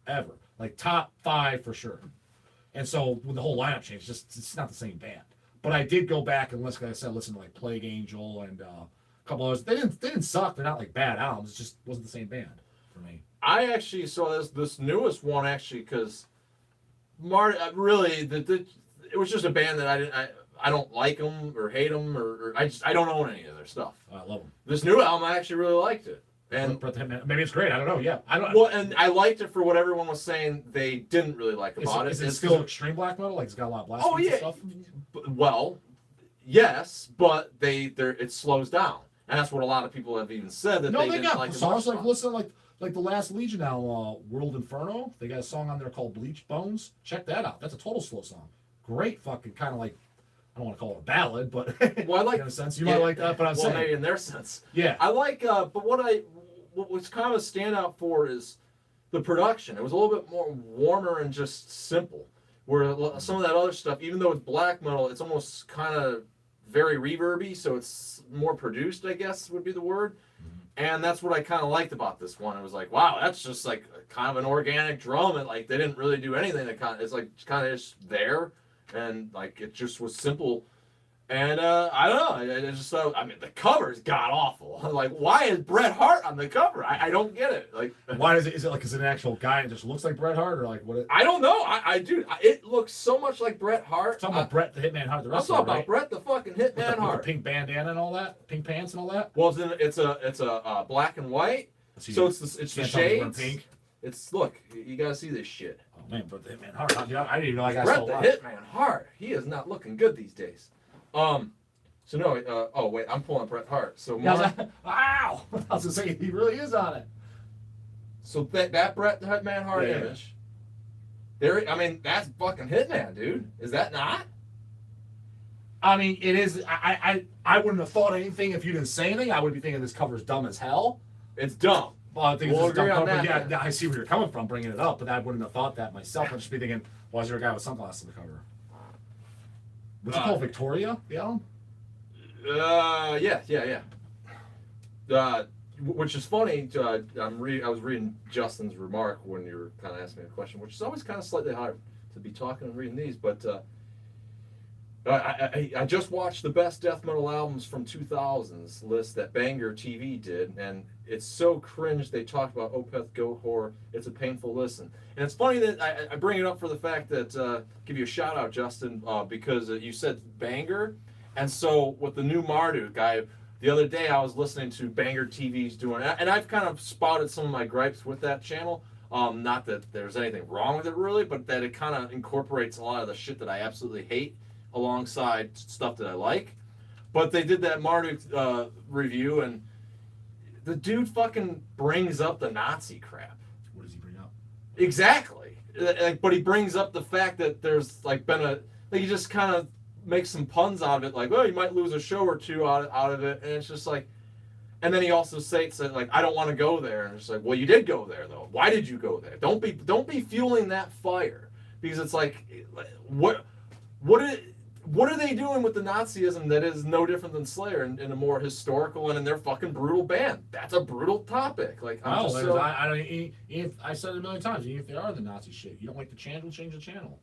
ever. Like, top 5 for sure. And so, when the whole lineup changed, it's not the same band. But I did go back and listen to, like, Plague Angel and a couple others. They didn't suck. They're not, like, bad albums. It just wasn't the same band for me. I actually saw this newest one, actually, because really, it was just a band that I don't like them or hate them or I don't own any of their stuff. I love them. This new album, I actually really liked it. And maybe it's great. I don't know. Yeah, I don't. Well, and I liked it for what everyone was saying they didn't really like about it. Is it still extreme black metal? Like it's got a lot of blast and stuff? Well, yes, but it slows down, and that's what a lot of people have even said that they didn't like. Songs like listen like the last Legion album, World Inferno. They got a song on there called Bleached Bones. Check that out. That's a total slow song. Great fucking kind of like. I don't want to call it a ballad, but well, I like in a sense you might like that. But I'm saying maybe in their sense, yeah, I like. But what's kind of a standout for is the production. It was a little bit more warmer and just simple. Where some of that other stuff, even though it's black metal, it's almost kind of very reverby, so it's more produced, I guess would be the word. And that's what I kind of liked about this one. It was like, wow, that's just like kind of an organic drum, and like they didn't really do anything. It's like kind of just there. And like it just was simple, and I don't know. I just thought. I mean, the cover's god awful. Like, why is Bret Hart on the cover? I don't get it. Like, why is it? Is it like it's an actual guy and it just looks like Bret Hart, or like what? I don't know. It looks so much like Bret Hart. Talking about Bret the Hitman Hart. I'm talking about Bret the fucking Hitman Hart. With the pink bandana and all that, pink pants and all that. Well, it's a black and white. So it's the shades. Pink. Look, you gotta see this shit. Oh man, but the Hitman Hart. I didn't even know I got Bret the Hitman Hart. He is not looking good these days. So no. Oh wait, I'm pulling Bret Hart. So ow! I was gonna say he really is on it. So that Bret the Hitman Hart image. There. I mean, that's fucking Hitman, dude. Is that not? I mean, it is. I wouldn't have thought anything if you didn't say anything. I would be thinking this cover's dumb as hell. It's dumb. Well, I think it's dumb. Yeah, I see where you're coming from bringing it up, but I wouldn't have thought that myself. I'd just be thinking, why is there a guy with sunglasses on the cover? What's it called? Victoria? The album? Yeah. Which is funny. I was reading Justin's remark when you were kind of asking me a question, which is always kind of slightly hard to be talking and reading these, but. I just watched the best death metal albums from 2000s list that Banger TV did, and it's so cringe they talked about Opeth Goatwhore. It's a painful listen. And it's funny that I bring it up for the fact that, give you a shout out, Justin, because you said Banger. And so with the new Marduk, the other day I was listening to Banger TV's doing, and I've kind of spotted some of my gripes with that channel. Not that there's anything wrong with it really, but that it kind of incorporates a lot of the shit that I absolutely hate alongside stuff that I like. But they did that Marduk review, and the dude fucking brings up the Nazi crap. What does he bring up? Exactly. But he brings up the fact that there's like been a, like he just kind of makes some puns out of it, like, well, you might lose a show or two out of it, and it's just like, and then he also states that like, I don't want to go there, and it's like, well, you did go there though. Why did you go there? Don't be fueling that fire, because it's like, what are they doing with the Nazism that is no different than Slayer in a more historical and in their fucking brutal band? That's a brutal topic. Like, I said it a million times. Even if they are the Nazi shit, you don't like the channel, change the channel.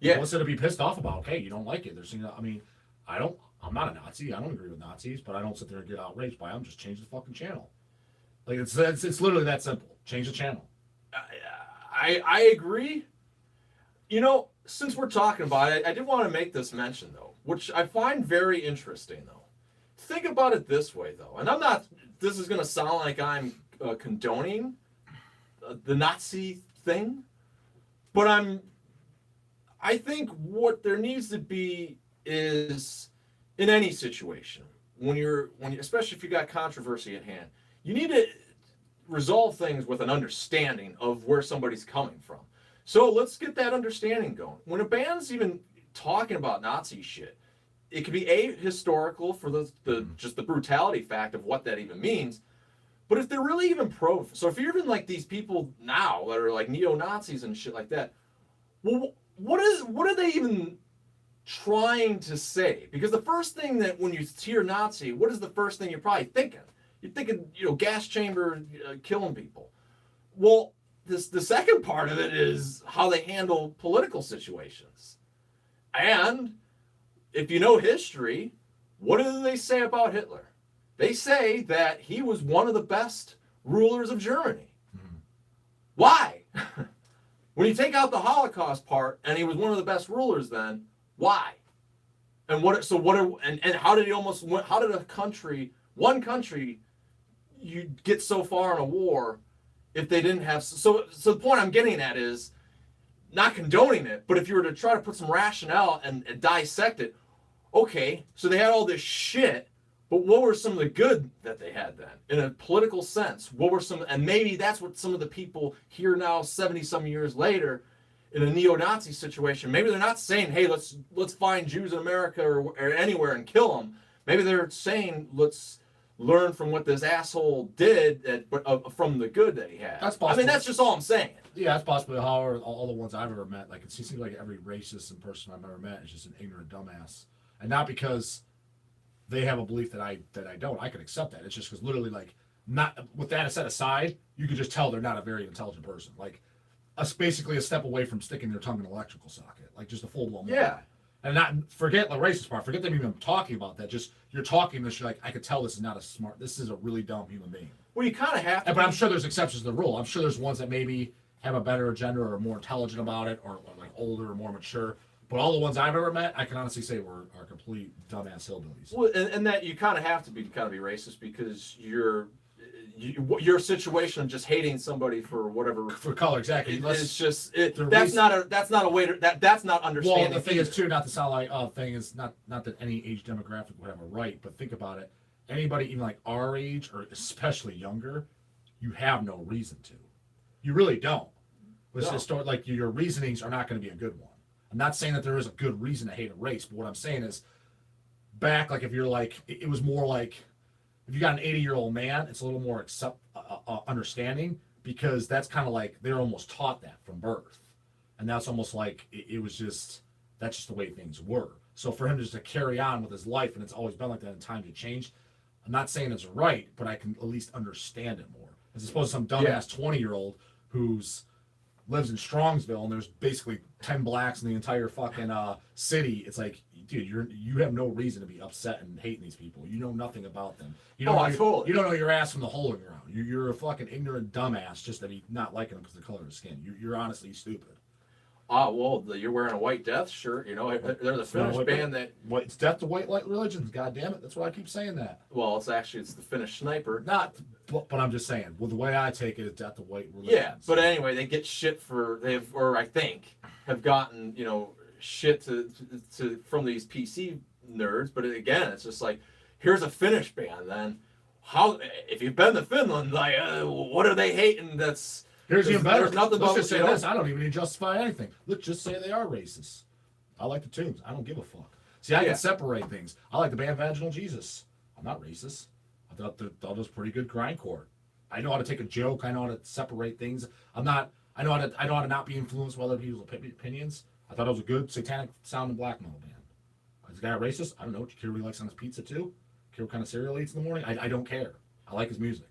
Yeah. What's there to be pissed off about? Okay, you don't like it. I mean, I'm not a Nazi. I don't agree with Nazis, but I don't sit there and get outraged by them. Just change the fucking channel. Like it's literally that simple. Change the channel. I agree. You know, since we're talking about it, I did want to make this mention though, which I find very interesting though. Think about it this way though, and I'm not. This is going to sound like I'm condoning the Nazi thing, but I think what there needs to be is, in any situation, when you, especially if you got controversy at hand, you need to resolve things with an understanding of where somebody's coming from. So let's get that understanding going. When a band's even talking about Nazi shit, it can be historical for just the brutality fact of what that even means. But if they're really even so if you're even like these people now that are like neo-Nazis and shit like that, well, what are they even trying to say? Because the first thing that when you hear Nazi, what is the first thing you're probably thinking? You're thinking, gas chamber killing people. Well, the second part of it is how they handle political situations. And if you know history, what do they say about Hitler? They say that he was one of the best rulers of Germany. Mm-hmm. Why? When you take out the Holocaust part, and he was one of the best rulers, then why? And how did one country, you get so far in a war if they didn't have, so the point I'm getting at is not condoning it, but if you were to try to put some rationale and dissect it, okay, so they had all this shit, but what were some of the good that they had then? In a political sense, and maybe that's what some of the people here now, 70 some years later, in a neo-Nazi situation, maybe they're not saying, hey, let's find Jews in America or anywhere and kill them. Maybe they're saying, let's learn from what this asshole did, from the good that he had. That's possible. I mean, that's just all I'm saying. Yeah, that's possibly how all the ones I've ever met. Like, it seems like every racist and person I've ever met is just an ignorant dumbass. And not because they have a belief that I don't. I can accept that. It's just because literally, like, not with that set aside, you could just tell they're not a very intelligent person. Like, basically a step away from sticking their tongue in an electrical socket. Like, just a full-blown Yeah. And not forget the racist part. Forget them even talking about that. Just you're talking this. You're like, I could tell this is not this is a really dumb human being. Well, you kind of have to. But I'm sure there's exceptions to the rule. I'm sure there's ones that maybe have a better agenda or are more intelligent about it, or like older or more mature. But all the ones I've ever met, I can honestly say are complete dumbass hillbillies. Well, and that you kind of have to be racist because your situation of just hating somebody for whatever for color, exactly. It's just that's not a way to that's not understanding. Well, the thing is too, not to sound like thing is not that any age demographic would have a right, but think about it. Anybody even like our age or especially younger, you have no reason to. You really don't. It's just like your reasonings are not going to be a good one. I'm not saying that there is a good reason to hate a race, but what I'm saying is back, like if you're like, it was more like, if you got an 80-year-old man, it's a little more understanding because that's kind of like they're almost taught that from birth. And that's almost like it was just, that's just the way things were. So for him just to carry on with his life, and it's always been like that in times it changed, I'm not saying it's right, but I can at least understand it more. As opposed to some dumbass 20-year-old who's lives in Strongsville and there's basically 10 blacks in the entire fucking city. It's like, dude, you have no reason to be upset and hating these people. You know nothing about them. You don't you don't know your ass from the hole in the ground. You're a fucking ignorant dumbass just that he's not liking them because of the color of his skin. You're honestly stupid. Well, you're wearing a White Death shirt. You know, they're the Finnish band that. What? It's death to white light religions. God damn it! That's why I keep saying that. Well, it's the Finnish Sniper. Not, but I'm just saying. Well, the way I take it is death to white religions. Yeah, but anyway, they get shit I think have gotten shit to from these PC nerds. But again, it's just like, here's a Finnish band. Then how if you've been to Finland, like what are they hating? Here's even better. Nothing Let's but, just say this. I don't even need to justify anything. Let's just say they are racist. I like the tunes. I don't give a fuck. See, I can separate things. I like the band Vaginal Jesus. I'm not racist. I thought that was pretty good grindcore. I know how to take a joke. I know how to separate things. I know how to not be influenced by other people's opinions. I thought it was a good satanic sounding black metal band. Is the guy racist? I don't know. Do you care what he likes on his pizza too? Care what kind of cereal he eats in the morning? I don't care. I like his music.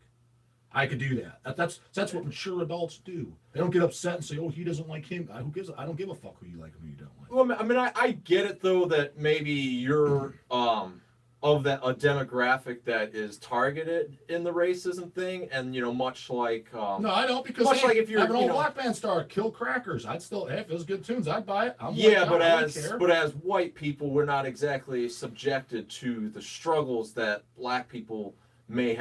I could do that. That's what mature adults do. They don't get upset and say, "Oh, he doesn't like him." I don't give a fuck who you like and who you don't like. Well, I mean, I get it though that maybe you're of a demographic that is targeted in the racism thing, and much like no, I don't, because much like if you're have an old black band star kill crackers, I'd still if it was good tunes, I'd buy it. But as white people, we're not exactly subjected to the struggles that black people may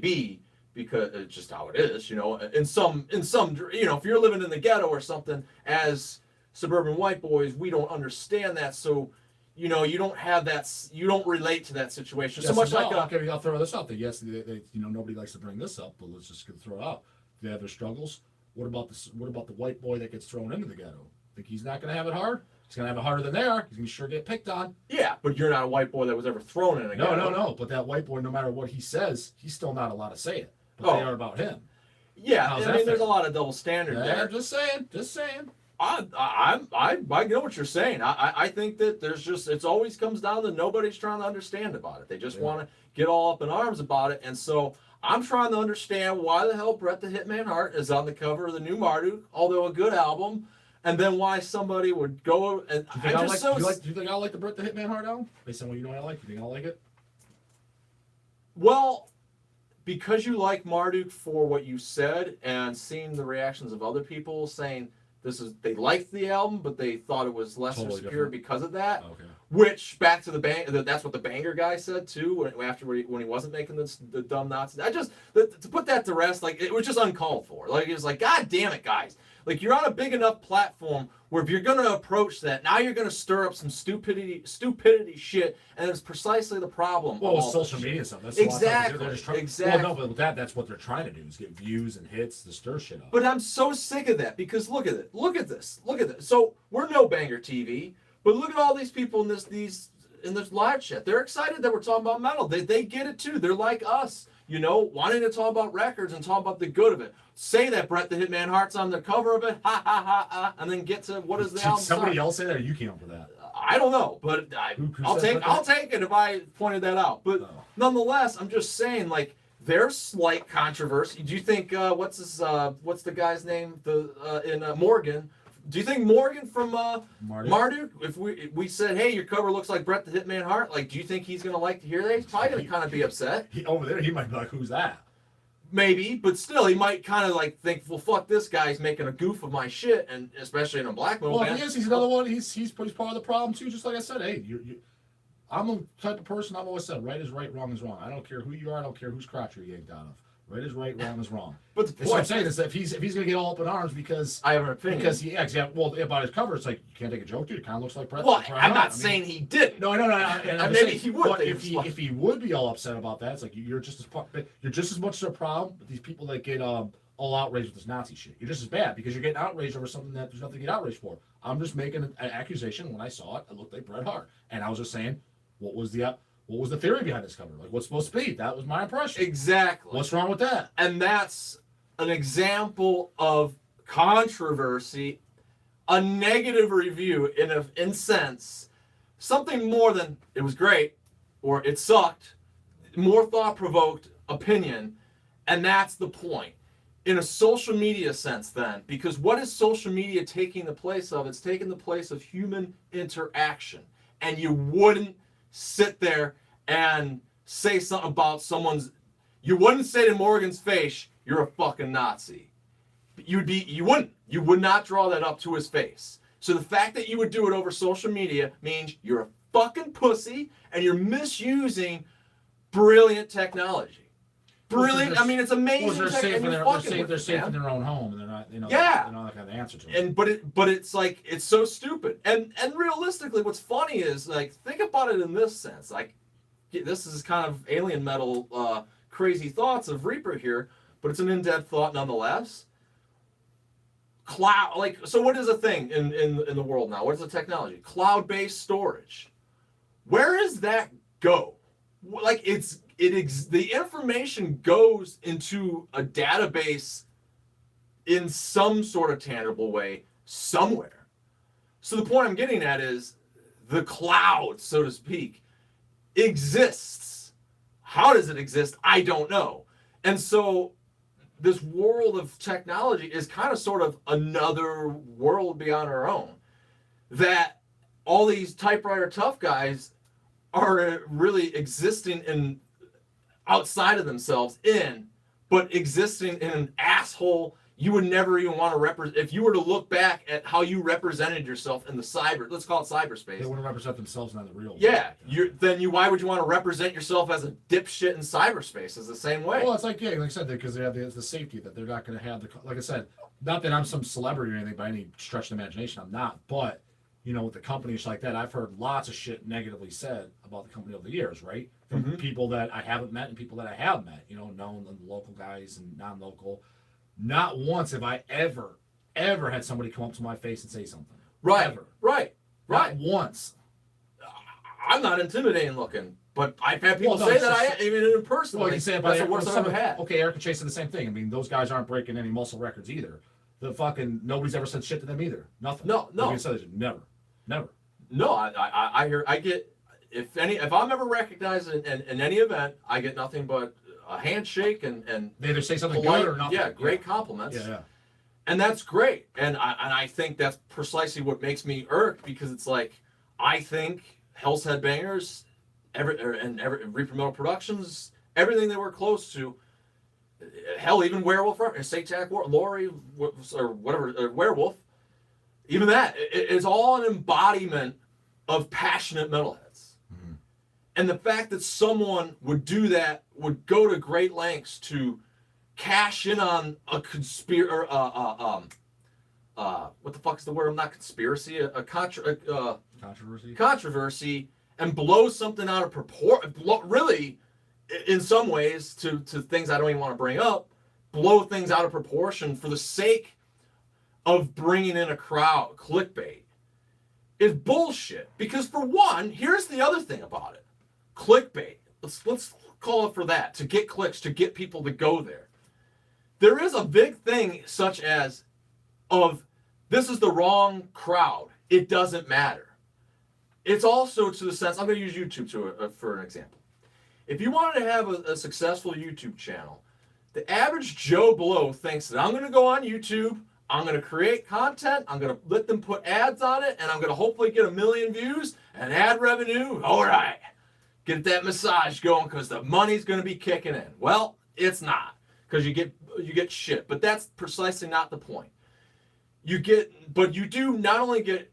be. Because it's just how it is, in some, if you're living in the ghetto or something, as suburban white boys, we don't understand that. So, you don't have that, you don't relate to that situation. Yes, so much okay, I'll throw this out there. Yes, nobody likes to bring this up, but let's just throw it out. They have their struggles. What about the white boy that gets thrown into the ghetto? Think he's not going to have it hard? He's going to have it harder than they are. He's going to sure get picked on. Yeah, but you're not a white boy that was ever thrown in a ghetto. No. But that white boy, no matter what he says, he's still not allowed to say it. But they are about him. Yeah, I mean, there's a lot of double standard there. Just saying. I know what you're saying. I think that it always comes down to nobody's trying to understand about it. They just want to get all up in arms about it. And so I'm trying to understand why the hell Bret the Hitman Hart is on the cover of the new Marduk, although a good album, and then why somebody would go and do you think I like the Bret the Hitman Hart album? Based on what you know I like, do you think I like it? Well, because you like Marduk for what you said and seeing the reactions of other people saying they liked the album, but they thought it was less totally secure because of that. Okay. Which back to the bang, that's what the banger guy said too. When he wasn't making the dumb Nazis, to put that to rest, like it was just uncalled for. Like it was like, God damn it, guys! Like you're on a big enough platform where if you're going to approach that, now you're going to stir up some stupidity shit, and it's precisely the problem. Well, with social media stuff, that's exactly. Well, no, but that's what they're trying to do is get views and hits to stir shit up. But I'm so sick of that because look at it, look at this. So we're no banger TV, but look at all these people in this live chat. They're excited that we're talking about metal. They get it too. They're like us. Wanting to talk about records and talk about the good of it. Say that Bret the Hitman Hart's on the cover of it, ha ha ha ha, and then get to what is the album. Did somebody else say that, or you came up with that? I don't know, but I'll take it if I pointed that out. But nonetheless, I'm just saying, like, there's slight controversy. Do you think what's the guy's name? In Morgan. Do you think Morgan from Marduk, if we said, hey, your cover looks like Bret the Hitman Hart, like, do you think he's going to like to hear that? He's probably going to kind of be upset. Over there, he might be like, who's that? Maybe, but still, he might kind of like think, well, fuck this guy's making a goof of my shit, and especially in a black metal band. Well, he's another one. He's part of the problem, too, just like I said. Hey, I'm the type of person I've always said, right is right, wrong is wrong. I don't care who you are. I don't care whose crotch you're yanked out of. Right is right, wrong is wrong. But the point what I'm saying is that if he's gonna get all up in arms because I have an opinion. Because about his cover, it's like you can't take a joke, dude. It kind of looks like Bret. Well, I'm not saying he did. No. And maybe he would. But if he would be all upset about that, it's like you're just as much of a problem with these people that get all outraged with this Nazi shit. You're just as bad because you're getting outraged over something that there's nothing to get outraged for. I'm just making an accusation. When I saw it, it looked like Bret Hart, and I was just saying, what was the theory behind this cover? Like, what's supposed to be? That was my impression. Exactly. What's wrong with that? And that's an example of controversy, a negative review in sense, something more than it was great or it sucked, more thought-provoked opinion, and that's the point. In a social media sense then, because what is social media taking the place of? It's taking the place of human interaction. And you wouldn't sit there and say something about you wouldn't say to Morgan's face, you're a fucking Nazi. You would not draw that up to his face. So the fact that you would do it over social media means you're a fucking pussy and you're misusing brilliant technology. Brilliant. I mean, it's amazing. They're safe in their own home, and they're not. Yeah. They're not going to answer to it. But it's like it's so stupid. And realistically, what's funny is like think about it in this sense. Like this is kind of alien metal crazy thoughts of Reaper here, but it's an in-depth thought nonetheless. Cloud, like, so what is a thing in the world now? What is the technology? Cloud-based storage. Where does that go? Like the information goes into a database in some sort of tangible way somewhere. So the point I'm getting at is the cloud, so to speak, exists. How does it exist? I don't know. And so this world of technology is kind of sort of another world beyond our own that all these typewriter tough guys are really existing in outside of themselves but existing in an asshole you would never even want to represent. If you were to look back at how you represented yourself in the let's call it cyberspace. They want to represent themselves, not the real. Yeah, why would you want to represent yourself as a dipshit in cyberspace? Is the same way. Well, it's like like I said, because they have the safety that they're not going to have like I said, not that I'm some celebrity or anything by any stretch of the imagination. I'm not, but with the companies like that, I've heard lots of shit negatively said about the company over the years, right? From people that I haven't met and people that I have met, known and local guys and non-local. Not once have I ever had somebody come up to my face and say something. Right. Ever. Right. Not once. I'm not intimidating looking, but I've had people say that even in person. Well, you say that's the worst I've ever had. Okay, Eric and Chase said the same thing. I mean, those guys aren't breaking any muscle records either. Nobody's ever said shit to them either. Nothing. No. Never. No, I get if I'm ever recognized in any event, I get nothing but a handshake and they either say something polite, good or nothing. Yeah, great compliments. Yeah. And that's great. And I think that's precisely what makes me irked because it's like I think Hells Headbangers, Reaper Metal Productions, everything they were close to, hell, even Werewolf, Satanic Lori, or whatever, Werewolf, even that, it's all an embodiment of passionate metalheads. And the fact that someone would do that, would go to great lengths to cash in on a what the fuck is the word? Not conspiracy, controversy, and blow something out of proportion. Really, in some ways, to things I don't even want to bring up, blow things out of proportion for the sake of bringing in a crowd. Clickbait is bullshit. Because for one, here's the other thing about it. Clickbait. Let's call it for that. To get clicks, to get people to go there. There is a big thing such as this is the wrong crowd. It doesn't matter. It's also to the sense, I'm going to use YouTube for an example. If you wanted to have a successful YouTube channel, the average Joe Blow thinks that I'm going to go on YouTube, I'm going to create content, I'm going to let them put ads on it, and I'm going to hopefully get 1 million views and ad revenue. All right. Get that massage going because the money's going to be kicking in. Well, it's not because you get shit. But that's precisely not the point. You do not only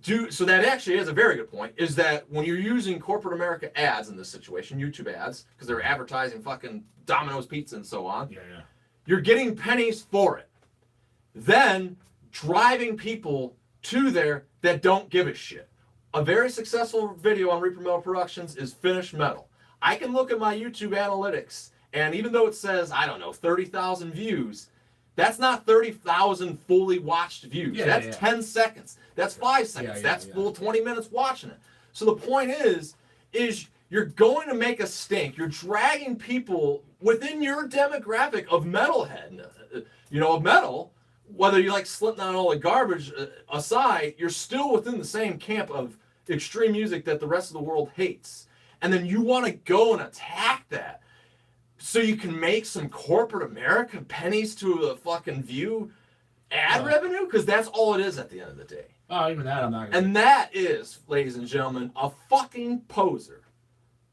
so that actually is a very good point, is that when you're using corporate America ads in this situation, YouTube ads, because they're advertising fucking Domino's Pizza and so on, you're getting pennies for it. Then driving people to there that don't give a shit. A very successful video on Reaper Metal Productions is Finished Metal. I can look at my YouTube analytics, and even though it says, 30,000 views, that's not 30,000 fully watched views. That's 10 seconds. That's 5 seconds. That's full 20 minutes watching it. So the point is you're going to make a stink. You're dragging people within your demographic of metalhead, of metal. Whether you like Slipknot and all the garbage aside, you're still within the same camp of extreme music that the rest of the world hates. And then you want to go and attack that so you can make some corporate American pennies to a fucking view ad revenue? Because that's all it is at the end of the day. Oh, even that I'm not gonna. And that is, ladies and gentlemen, a fucking poser.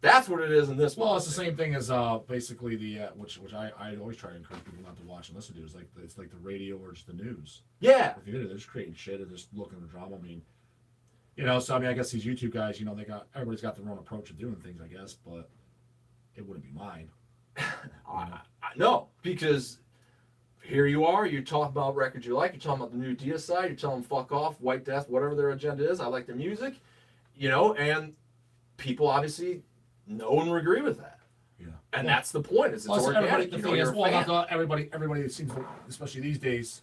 That's what it is in this one. Well, it's the same thing as basically the which I always try to encourage people not to watch and listen to. Is like it's like the radio or just the news. Yeah. If they're just creating shit and just looking for drama. I mean, you know. So I mean, I guess these YouTube guys, you know, everybody's got their own approach of doing things, I guess, but it wouldn't be mine. No, because here you are, you talk about records you like, you're talking about the new Deicide, you're telling them fuck off, White Death, whatever their agenda is. I like their music, you know, and people obviously know and agree with that. Yeah. And that's the point, is it's organic. The thing is, not everybody seems to, especially these days,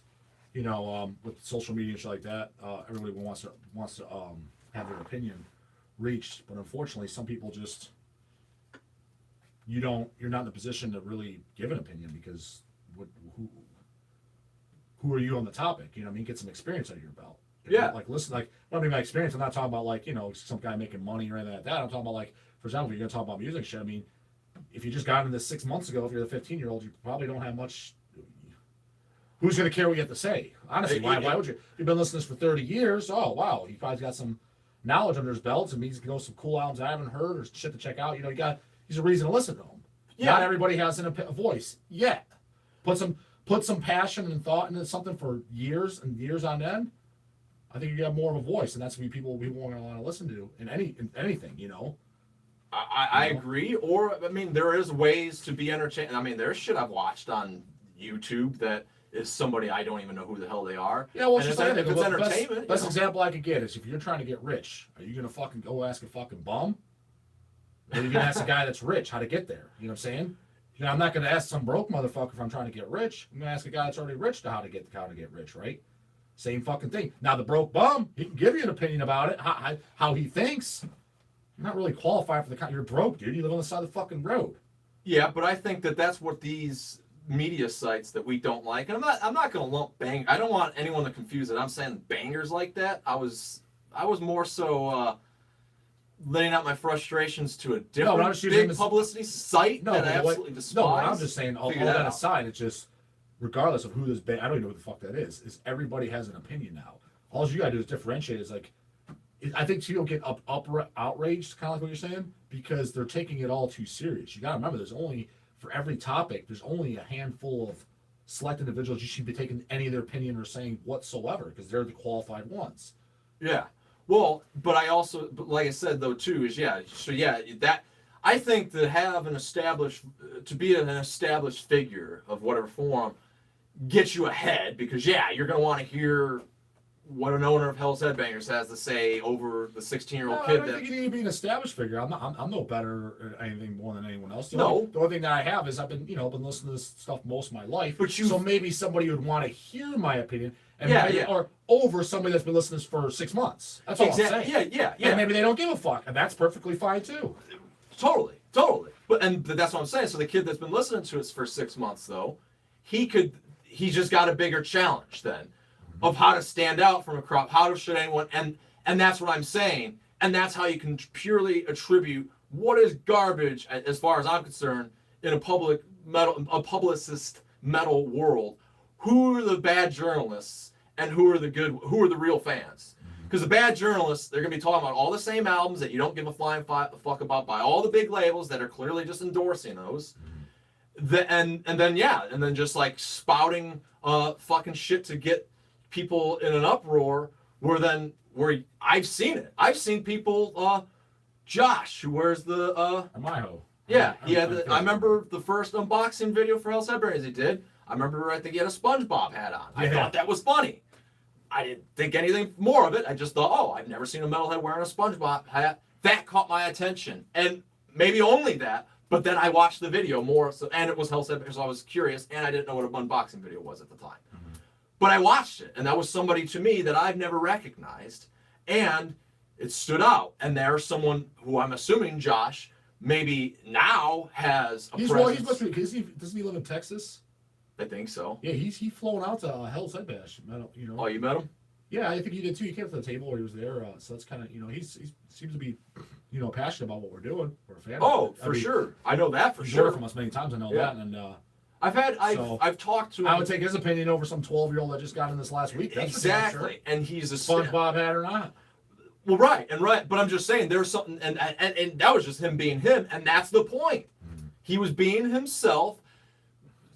you know, with social media and shit like that, everybody wants to have their opinion reached, but unfortunately some people just you're not in a position to really give an opinion because who are you on the topic? You know what I mean? Get some experience under your belt. Yeah. Like, listen, like, I mean, my experience, I'm not talking about, like, you know, some guy making money or anything like that. I'm talking about, like, for example, if you're going to talk about music shit, I mean, if you just got into this 6 months ago, if you're the 15-year-old, you probably don't have much. Who's going to care what you have to say? Honestly, why would you? You've been listening to this for 30 years. Oh, wow. He probably got some knowledge under his belt. It means he knows some cool albums I haven't heard or shit to check out. You know, he's a reason to listen to him. Yeah. Not everybody has a voice yet. Put some passion and thought into something for years and years on end. I think you have more of a voice, and that's what people are going to want to listen to in anything, you know. I agree. Or I mean, there is ways to be entertained. I mean, there's shit I've watched on YouTube that is somebody I don't even know who the hell they are. Yeah, well, if it's entertainment. Best example I could get is if you're trying to get rich, are you going to fucking go ask a fucking bum? Or are you going to ask a guy that's rich how to get there? You know what I'm saying? You know, I'm not going to ask some broke motherfucker if I'm trying to get rich. I'm going to ask a guy that's already rich how to get rich, right? Same fucking thing. Now, the broke bum, he can give you an opinion about it, how he thinks. You're not really qualified for you're broke, dude. You live on the side of the fucking road. Yeah, but I think that's what these media sites that we don't like, and I'm not going to lump bang. I don't want anyone to confuse it. I'm saying bangers like that. I was more so letting out my frustrations to a different big publicity site that I absolutely despise. No, I'm just saying, all that aside, it's just, regardless of who this band, I don't even know who the fuck that is everybody has an opinion now. All you gotta do is differentiate. Is like, I think people get outraged, kind of like what you're saying, because they're taking it all too serious. You gotta remember, for every topic, there's only a handful of select individuals you should be taking any of their opinion or saying whatsoever, because they're the qualified ones. Yeah. Well, but like I said though too, is that I think to be an established figure of whatever form gets you ahead, because you're gonna want to hear what an owner of Hells Headbangers has to say over the 16-year-old kid. I don't think you need to be an established figure. I'm no better at anything more than anyone else. The only thing that I have is I've been listening to this stuff most of my life. So maybe somebody would want to hear my opinion, or over somebody that's been listening to this for 6 months. That's all I'm saying. Yeah. And maybe they don't give a fuck, and that's perfectly fine too. Totally. But that's what I'm saying. So the kid that's been listening to us for 6 months, though, he's just got a bigger challenge then of how to stand out from a crowd. How should anyone, and that's what I'm saying. And that's how you can purely attribute what is garbage, as far as I'm concerned, in a publicist metal world. Who are the bad journalists and who are the real fans? Because the bad journalists, they're going to be talking about all the same albums that you don't give a flying fuck about by all the big labels that are clearly just endorsing those. And then just like spouting fucking shit to get people in an uproar, where I've seen it. I've seen people, Josh, who wears the Amaho. Yeah, I remember the first unboxing video for Hells Headbangers he did. I think he had a SpongeBob hat on. I thought that was funny. I didn't think anything more of it. I just thought, I've never seen a metalhead wearing a SpongeBob hat. That caught my attention, and maybe only that. But then I watched the video more, and it was Hells Headbangers, so I was curious, and I didn't know what an unboxing video was at the time. But I watched it, and that was somebody to me that I've never recognized, and it stood out. And there's someone who I'm assuming Josh maybe now has a presence. He's supposed to be, doesn't he live in Texas? I think so. Yeah, he's flown out to Hell's Headbangers. You know. Oh, you met him? Yeah, I think you did too. He came to the table where he was there, so that's kind of, he seems to be, passionate about what we're doing. We're a fan. Oh, for sure. I know that for sure. Heard from us many times. I know that, and I've talked to him. I would take his opinion over some 12-year-old that just got in this last week. That's exactly, and he's a SpongeBob hat or not. Well, right, but I'm just saying there's something, and that was just him being him, and that's the point. He was being himself,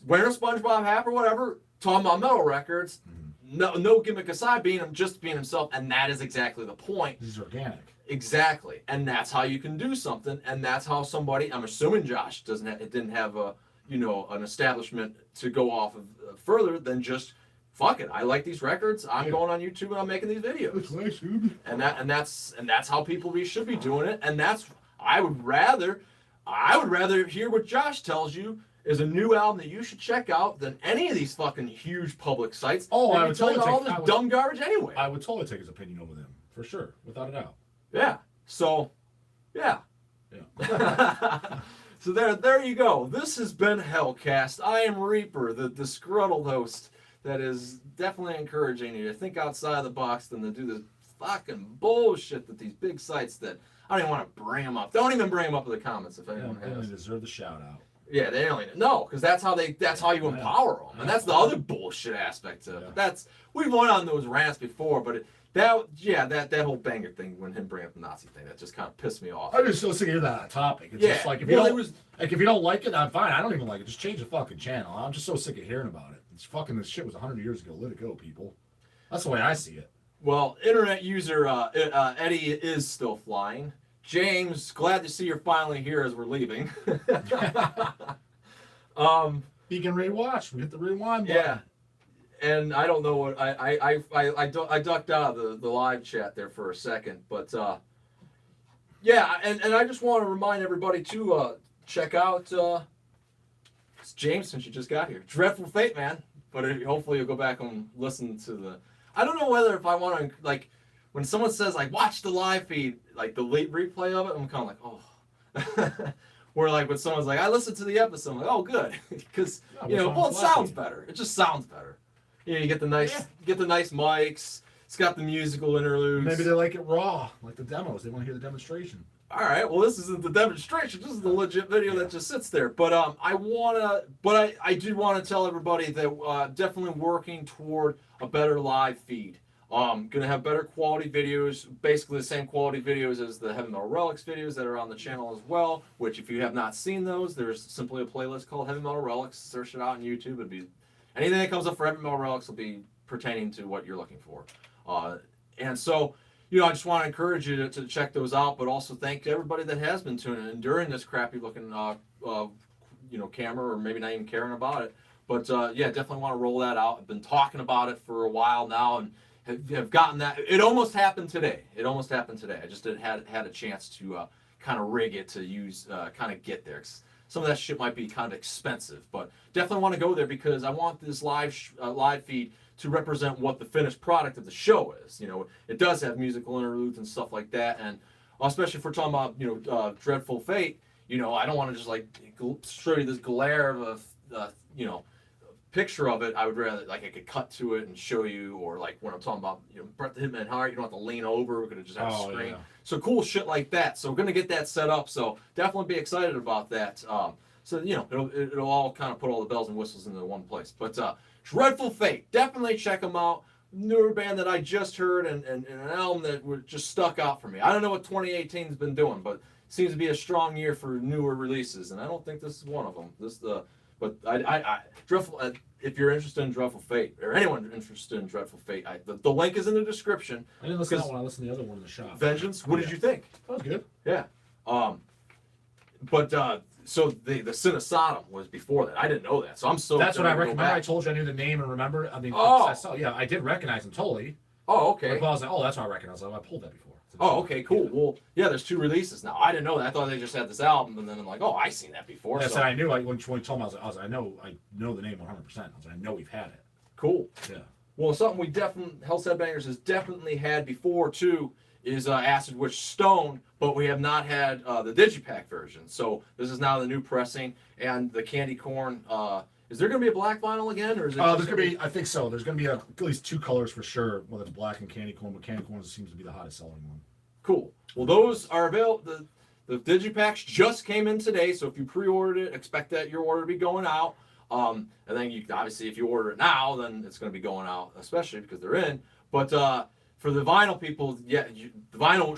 wearing a SpongeBob hat or whatever, talking about metal records, no gimmick aside, just being himself, and that is exactly the point. This is organic. Exactly, and that's how you can do something, and that's how somebody. I'm assuming Josh didn't have an establishment to go off of further than just. Fuck it! I like these records. I'm going on YouTube and I'm making these videos. That's nice, And that's how people should be doing it. And that's I would rather hear what Josh tells you is a new album that you should check out than any of these fucking huge public sites. Oh, I would tell you all this dumb garbage anyway. I would totally take his opinion over them for sure, without a doubt. Yeah. So, yeah. So there you go. This has been Hellcast. I am Reaper, the disgruntled host. That is definitely encouraging you to think outside the box than to do this fucking bullshit that these big sites that I don't even want to bring them up. Don't even bring them up in the comments if anyone They has. only deserve the shout out. Yeah, they only no, because that's how you empower them, and that's the other bullshit aspect of it. We've went on those rants before, but that whole banger thing when him bringing up the Nazi thing that just kind of pissed me off. I'm just so sick of hearing that topic. It's just like if you don't like it, I'm fine. I don't even like it. Just change the fucking channel. I'm just so sick of hearing about it. It's fucking this shit was 100 years ago. Let it go, people. That's the way I see it. Well, internet user Eddie is still flying. James, glad to see you're finally here as we're leaving. You can rewatch. We hit the rewind button. Yeah. And I don't know what I ducked out of the live chat there for a second, but and I just want to remind everybody to check out it's James since you just got here. Dreadful Fate, man. But hopefully you'll go back and listen to the. I don't know whether if I want to like when someone says like watch the live feed like the late replay of it, I'm kind of like oh. Where like when someone's like I listened to the episode, I'm like oh good because it sounds better. It just sounds better. You get the nice mics. It's got the musical interludes. Maybe they like it raw, like the demos. They want to hear the demonstration. All right. Well, this isn't the demonstration. This is the legit video that just sits there. But I do want to tell everybody that definitely working toward a better live feed. Gonna have better quality videos, basically the same quality videos as the Heavy Metal Relics videos that are on the channel as well. Which, if you have not seen those, there's simply a playlist called Heavy Metal Relics. Search it out on YouTube. It'd be anything that comes up for Heavy Metal Relics will be pertaining to what you're looking for. And so, I just want to encourage you to check those out, but also thank everybody that has been tuning in during this crappy looking, camera, or maybe not even caring about it. But definitely want to roll that out. I've been talking about it for a while now, and have gotten that. It almost happened today. I just had a chance to kind of rig it to use, kind of get there. Some of that shit might be kind of expensive, but definitely want to go there because I want this live feed to represent what the finished product of the show is. It does have musical interludes and stuff like that, and especially if we're talking about Dreadful Fate, I don't want to just like show you this glare of a picture of it. I would rather like I could cut to it and show you, or like when I'm talking about Bret the Hitman Hart, you don't have to lean over. We're gonna just have a screen. Yeah. So cool shit like that. So we're gonna get that set up. So definitely be excited about that. So it'll all kind of put all the bells and whistles into one place. But Dreadful Fate, definitely check them out. Newer band that I just heard and an album that just stuck out for me. I don't know what 2018's been doing, but it seems to be a strong year for newer releases, and I don't think this is one of them. But Dreadful. If you're interested in Dreadful Fate, or anyone interested in Dreadful Fate, the link is in the description. I didn't listen to that one. I listened to the other one in the shop. Vengeance. What did you think? That was good. Yeah. So the Sin of Sodom was before that. I didn't know that, so I'm so. That's what I recommend. I told you I knew the name and remembered. I mean, I did recognize him totally. Oh, okay. Like, I was like, oh, that's what I recognize. I pulled that before. Oh, okay, cool. Yeah. Well, yeah, there's 2 releases now. I didn't know that. I thought they just had this album, and then I'm like, oh, I seen that before. Yeah, so I knew. When you told me, I was like, I know the name 100%. I was like, I know we've had it. Cool. Yeah. Well, something we definitely Hells Headbangers has definitely had before too is Acid Witch Stone, but we have not had the digipak version. So this is now the new pressing, and the candy corn. Is there going to be a black vinyl again, or is it? There's going to be. I think so. There's going to be at least 2 colors for sure. Whether it's black and candy corn, but candy corn seems to be the hottest selling one. Cool. Well, those are available. The digipacks just came in today, so if you pre-ordered it, expect that your order to be going out. And then you obviously, if you order it now, then it's going to be going out, especially because they're in. But For the vinyl people, yeah, the vinyl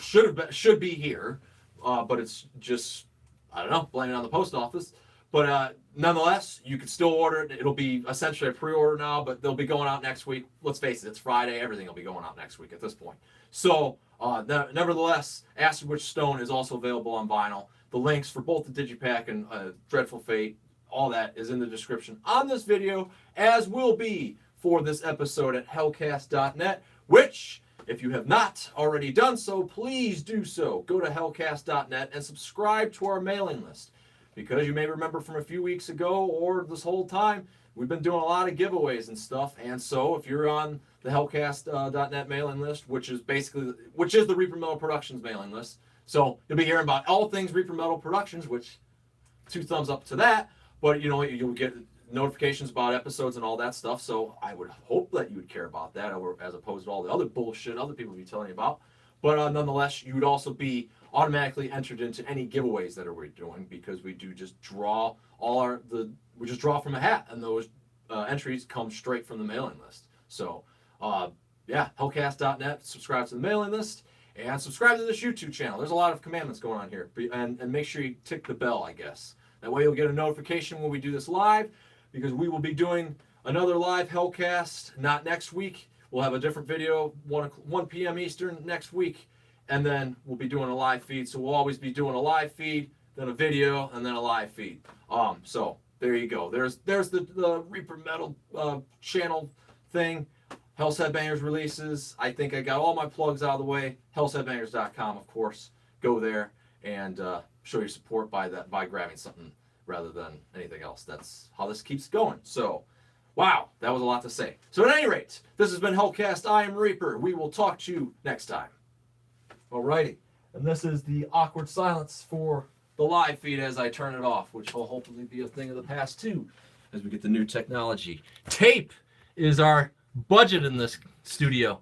should be here, but it's just, I don't know, blame it on the post office. But nonetheless, you can still order it. It'll be essentially a pre-order now, but they'll be going out next week. Let's face it, it's Friday. Everything will be going out next week at this point. So, nevertheless, Acid Witch Stone is also available on vinyl. The links for both the digipak and Dreadful Fate, all that is in the description on this video, as will be for this episode at hellcast.net, which, if you have not already done so, please do so. Go to hellcast.net and subscribe to our mailing list. Because you may remember from a few weeks ago or this whole time, we've been doing a lot of giveaways and stuff. And so if you're on the hellcast.net mailing list, which is the Reaper Metal Productions mailing list, so you'll be hearing about all things Reaper Metal Productions, which 2 thumbs up to that. But you know, you'll get notifications about episodes and all that stuff. So I would hope that you would care about that, as opposed to all the other bullshit other people be telling you about. But nonetheless, you would also be automatically entered into any giveaways that we're doing, because we do just draw we just draw from a hat, and those entries come straight from the mailing list. So yeah, hellcast.net, subscribe to the mailing list, and subscribe to this YouTube channel. There's a lot of commandments going on here, and make sure you tick the bell, I guess. That way you'll get a notification when we do this live, because we will be doing another live Hellcast, not next week. We'll have a different video, 1 p.m. Eastern next week, and then we'll be doing a live feed. So we'll always be doing a live feed, then a video, and then a live feed. So there you go. There's the Reaper Metal channel thing. Hells Headbangers releases. I think I got all my plugs out of the way. hellsheadbangers.com, of course. Go there and show your support by grabbing something rather than anything else. That's how this keeps going. So, wow, that was a lot to say. So at any rate, this has been Hellcast. I am Reaper. We will talk to you next time. Alrighty, and this is the awkward silence for the live feed as I turn it off, which will hopefully be a thing of the past too, as we get the new technology. Tape is our budget in this studio.